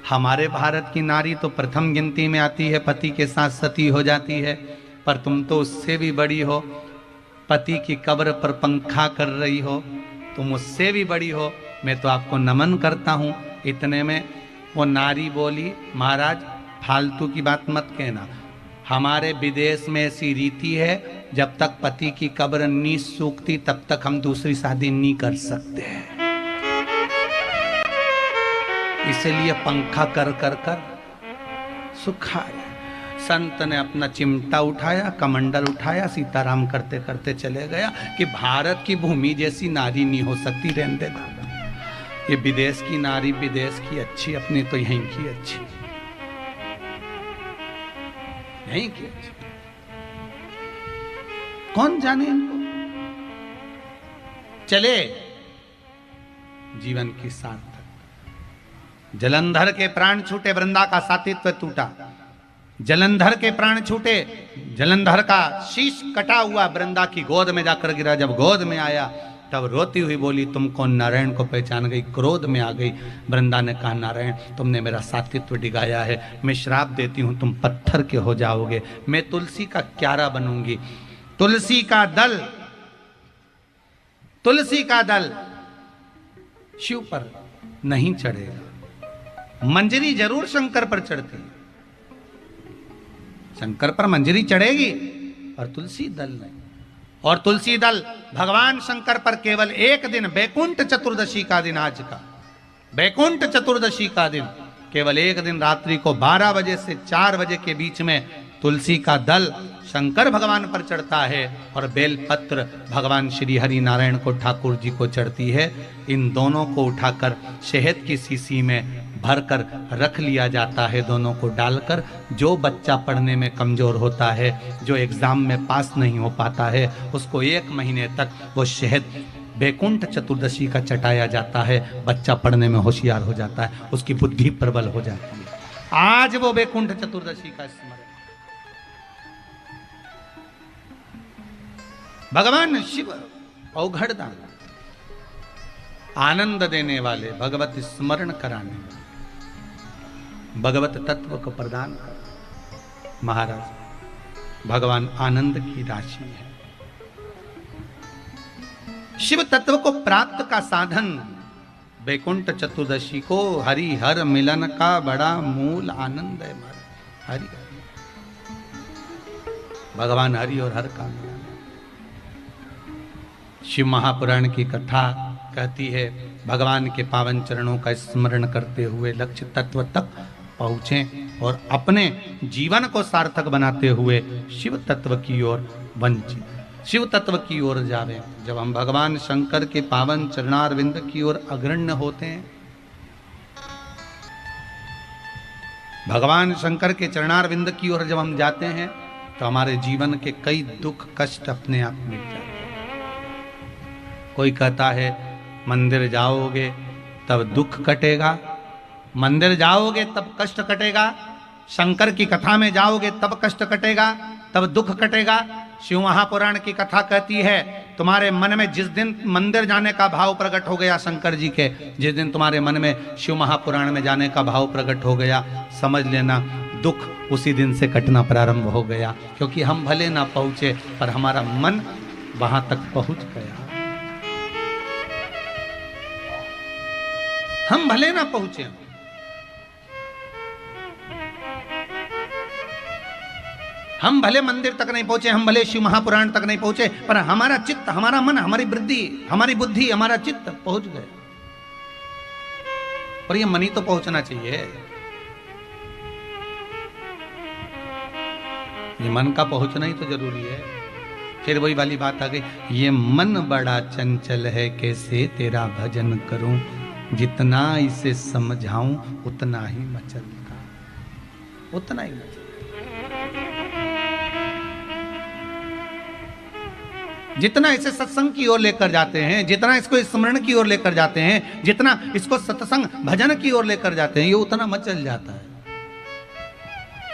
हमारे भारत की नारी तो प्रथम गिनती में आती है, पति के साथ सती हो जाती है, पर तुम तो उससे भी बड़ी हो, पति की कब्र पर पंखा कर रही हो, तुम उससे भी बड़ी हो, मैं तो आपको नमन करता हूं। इतने में वो नारी बोली, महाराज फालतू की बात मत कहना, हमारे विदेश में ऐसी रीति है जब तक पति की कब्र नहीं सूखती तब तक हम दूसरी शादी नहीं कर सकते हैं, इसलिए पंखा कर कर कर सुखाया। संत ने अपना चिमटा उठाया, कमंडल उठाया, सीताराम करते करते चले गया कि भारत की भूमि जैसी नारी नहीं हो सकती, रहने दे दादा। ये विदेश की नारी विदेश की अच्छी, अपनी तो यहीं की अच्छी, यहीं की अच्छी। कौन जाने इनको। चले जीवन की सार्थक। जलंधर के प्राण छूटे, वृंदा का सातित्व टूटा। जलंधर के प्राण छूटे, जलंधर का शीश कटा हुआ वृंदा की गोद में जाकर गिरा। जब गोद में आया तब रोती हुई बोली, तुम कौन? नारायण को पहचान गई, क्रोध में आ गई। वृंदा ने कहा, नारायण तुमने मेरा सात्वित्व डिगाया है, मैं श्राप देती हूं तुम पत्थर के हो जाओगे, मैं तुलसी का क्यारा बनूंगी। तुलसी का दल शिव पर नहीं चढ़ेगा, मंजरी जरूर शंकर पर चढ़ती, शंकर पर मंजरी चढ़ेगी और तुलसी दल नहीं। और तुलसी दल भगवान शंकर पर केवल एक दिन, बैकुंठ चतुर्दशी का दिन, आज का बैकुंठ चतुर्दशी का दिन, केवल एक दिन रात्रि को 12 बजे से 4 बजे के बीच में तुलसी का दल शंकर भगवान पर चढ़ता है और बेलपत्र भगवान श्री हरि नारायण को, ठाकुर जी को चढ़ती है। इन दोनों को उठाकर शहद की शीशी में भरकर रख लिया जाता है, दोनों को डालकर। जो बच्चा पढ़ने में कमजोर होता है, जो एग्जाम में पास नहीं हो पाता है, उसको 1 महीने तक वो शहद बैकुंठ चतुर्दशी का चटाया जाता है। बच्चा पढ़ने में होशियार हो जाता है, उसकी बुद्धि प्रबल हो जाती है। आज वो बैकुंठ चतुर्दशी का स्मरण, भगवान शिव औघड़दान, आनंद देने वाले, भगवत स्मरण कराने वाले, भगवत तत्व को प्रदान कर। महाराज भगवान आनंद की राशि है। शिव तत्व को प्राप्त का साधन बैकुंठ चतुर्दशी को हरि हर मिलन का बड़ा मूल आनंद है। हरि भगवान हरि और हर का मिलन। शिव महापुराण की कथा कहती है, भगवान के पावन चरणों का स्मरण करते हुए लक्ष्य तत्व तक पहुँचें और अपने जीवन को सार्थक बनाते हुए शिव तत्व की ओर वंचित, शिव तत्व की ओर जावें। जब हम भगवान शंकर के पावन चरणारविंद की ओर अग्रण्य होते हैं, भगवान शंकर के चरणारविंद की ओर जब हम जाते हैं, तो हमारे जीवन के कई दुख कष्ट अपने आप मिट जाते हैं। कोई कहता है मंदिर जाओगे तब दुख कटेगा, मंदिर जाओगे तब कष्ट कटेगा, शंकर की कथा में जाओगे तब कष्ट कटेगा, तब दुख कटेगा। शिव महापुराण की कथा कहती है, तुम्हारे मन में जिस दिन मंदिर जाने का भाव प्रकट हो गया शंकर जी के, जिस दिन तुम्हारे मन में शिव महापुराण में जाने का भाव प्रकट हो गया, समझ लेना दुख उसी दिन से कटना प्रारंभ हो गया। क्योंकि हम भले ना पहुंचे पर हमारा मन वहां तक पहुंच गया। हम भले ना पहुंचे, हम भले मंदिर तक नहीं पहुंचे, हम भले शिव महापुराण तक नहीं पहुंचे, पर हमारा चित्त, हमारा मन, हमारी वृद्धि, हमारी बुद्धि, हमारा चित्त पहुंच गए। पर ये मन ही तो पहुंचना चाहिए। ये मन का पहुंचना ही तो जरूरी है। फिर वही वाली बात आ गई, ये मन बड़ा चंचल है, कैसे तेरा भजन करूं, जितना इसे समझाऊं उतना ही मचलता, उतना ही मचलता। जितना इसे सत्संग की ओर लेकर जाते हैं, जितना इसको स्मरण की ओर लेकर जाते हैं, जितना इसको सत्संग भजन की ओर लेकर जाते हैं, ये उतना मचल जाता है।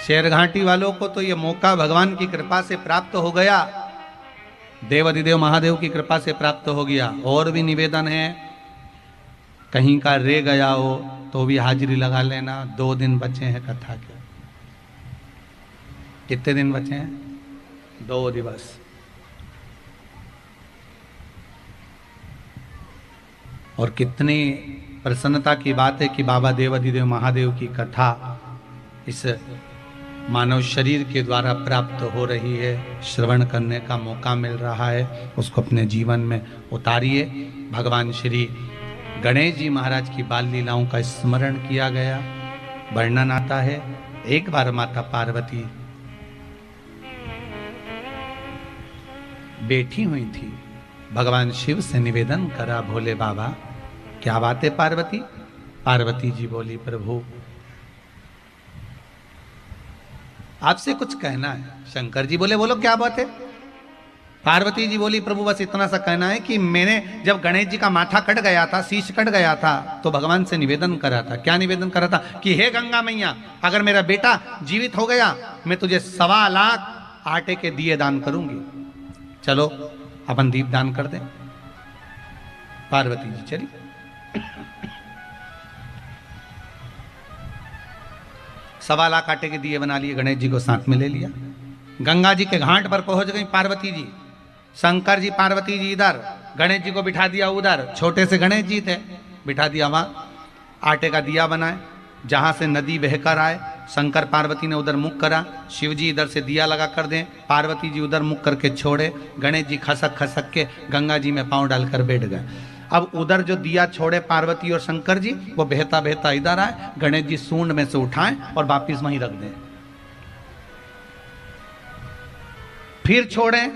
शेरघाटी वालों को तो ये मौका भगवान की कृपा से प्राप्त हो गया, देवाधिदेव महादेव की कृपा से प्राप्त हो गया। और भी निवेदन है, कहीं का रे गया हो तो भी हाजिरी लगा लेना। 2 दिन बचे हैं कथा के। कितने दिन बचे हैं? 2 दिवस। और कितनी प्रसन्नता की बात है कि बाबा देवाधिदेव महादेव की कथा इस मानव शरीर के द्वारा प्राप्त हो रही है, श्रवण करने का मौका मिल रहा है। उसको अपने जीवन में उतारिए। भगवान श्री गणेश जी महाराज की बाल लीलाओं का स्मरण किया गया। वर्णन आता है, एक बार माता पार्वती बैठी हुई थी, भगवान शिव से निवेदन करा, भोले बाबा क्या बात है पार्वती? पार्वती जी बोली, प्रभु आपसे कुछ कहना है। शंकर जी बोले, बोलो क्या बात है? पार्वती जी बोली, प्रभु बस इतना सा कहना है कि मैंने जब गणेश जी का माथा कट गया था, शीश कट गया था, तो भगवान से निवेदन करा था। क्या निवेदन करा था? कि हे गंगा मैया, अगर मेरा बेटा जीवित हो गया, मैं तुझे 1.25 लाख आटे के दिए दान करूंगी। चलो अपन दीप दान कर दें। पार्वती जी चली। सवा लाख आटे के दिए बना लिए, गणेश जी को साथ में ले लिया। गंगा जी के घाट पर पहुंच गई पार्वती जी। शंकर जी पार्वती जी इधर, गणेश जी को बिठा दिया उधर। छोटे से गणेश जी थे, बिठा दिया वहां। आटे का दिया बनाए, जहां से नदी बहकर आए। शंकर पार्वती ने उधर मुख करा, शिव जी इधर से दिया लगा कर दें, पार्वती जी उधर मुख करके छोड़े। गणेश जी खसक खसक के गंगा जी में पांव डालकर बैठ गए। अब उधर जो दिया छोड़े पार्वती और शंकर जी, वो बहता बहता इधर आए। गणेश जी सूंड में से उठाएं और वापिस वहीं रख दें। फिर छोड़ें,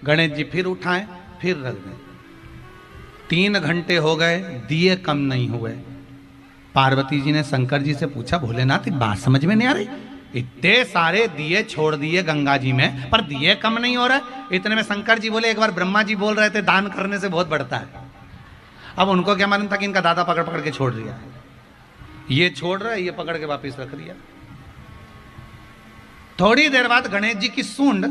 गणेश जी फिर उठाएं, फिर रख दें। 3 घंटे हो गए, दिए कम नहीं हुए। पार्वती जी ने शंकर जी से पूछा, भोलेनाथ बात समझ में नहीं आ रही, इतने सारे दिए छोड़ दिए गंगा जी में पर दिए कम नहीं हो रहा। इतने में शंकर जी बोले, एक बार ब्रह्मा जी बोल रहे थे दान करने से बहुत बढ़ता है। अब उनको क्या मालूम था कि इनका दादा पकड़ पकड़ के छोड़ दिया है, ये छोड़ रहा है, ये पकड़ के वापिस रख दिया। थोड़ी देर बाद गणेश जी की सूंड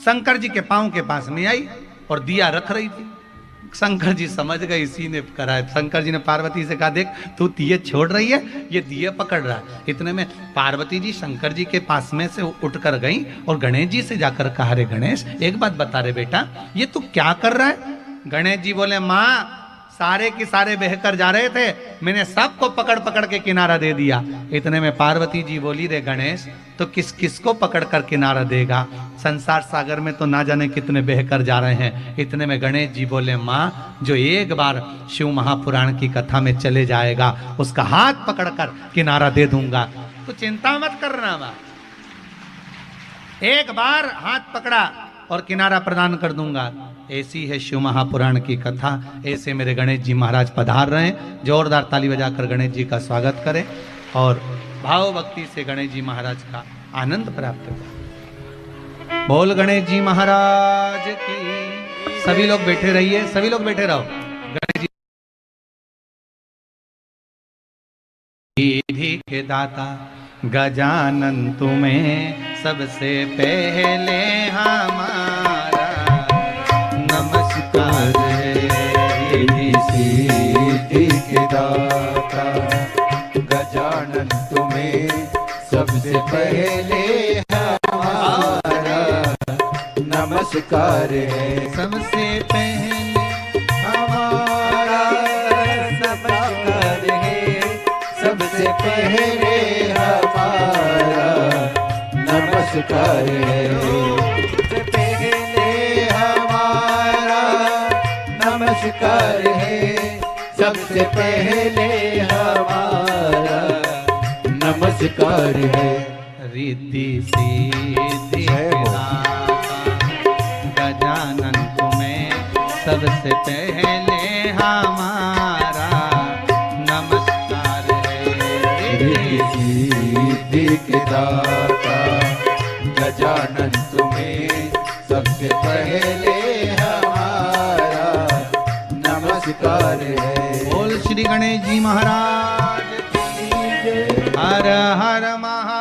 शंकर जी के पांव के पास में आई और दिया रख रही थी। शंकर जी समझ गए इसी ने करा है। शंकर जी ने पार्वती से कहा, देख तू दिए छोड़ रही है, ये दिए पकड़ रहा है। इतने में पार्वती जी शंकर जी के पास में से उठकर गई और गणेश जी से जाकर कहा, रे गणेश एक बात बता रे बेटा, ये तू क्या कर रहा है? गणेश जी बोले, माँ सारे के सारे बहकर जा रहे थे, मैंने सबको पकड़ पकड़ के किनारा दे दिया। इतने में पार्वती जी बोली, रे गणेश तो किस किस को पकड़ कर किनारा देगा? संसार सागर में तो ना जाने कितने बहकर जा रहे हैं। इतने में गणेश जी बोले, माँ जो एक बार शिव महापुराण की कथा में चले जाएगा उसका हाथ पकड़कर किनारा दे दूंगा, तो चिंता मत करना माँ। एक बार हाथ पकड़ा और किनारा प्रदान कर दूंगा। ऐसी है शिव महापुराण की कथा। ऐसे मेरे गणेश जी महाराज पधार रहे हैं। जोरदार ताली बजाकर गणेश जी का स्वागत करें और भाव भक्ति से गणेश जी महाराज का आनंद प्राप्त करें। बोल गणेश जी महाराज की। सभी लोग बैठे रहिए, सभी लोग बैठे रहो। गणेश जी विधि के दाता गजानन तुम्हें सबसे पहले हमारा नमस्कार है। रिद्धि सिद्धि के दाता गजानन तुम्हें सबसे पहले हमारा नमस्कार है। सबसे पहले हमारा नमस्कार है। सबसे पहले हमारा नमस्कार है। सबसे पहले हमारा नमस्कार है। सबसे पहले हमारा नमस्कार है। रिद्धि सिद्धि के दाता गजानन तुम्हें सबसे पहले हमारा नमस्कार है। रिद्धि सिद्धि के दाता गजानन तुम्हें सबसे पहले हमारा नमस्कार है। बोल श्री गणेश जी महाराज की जय। हर हर महा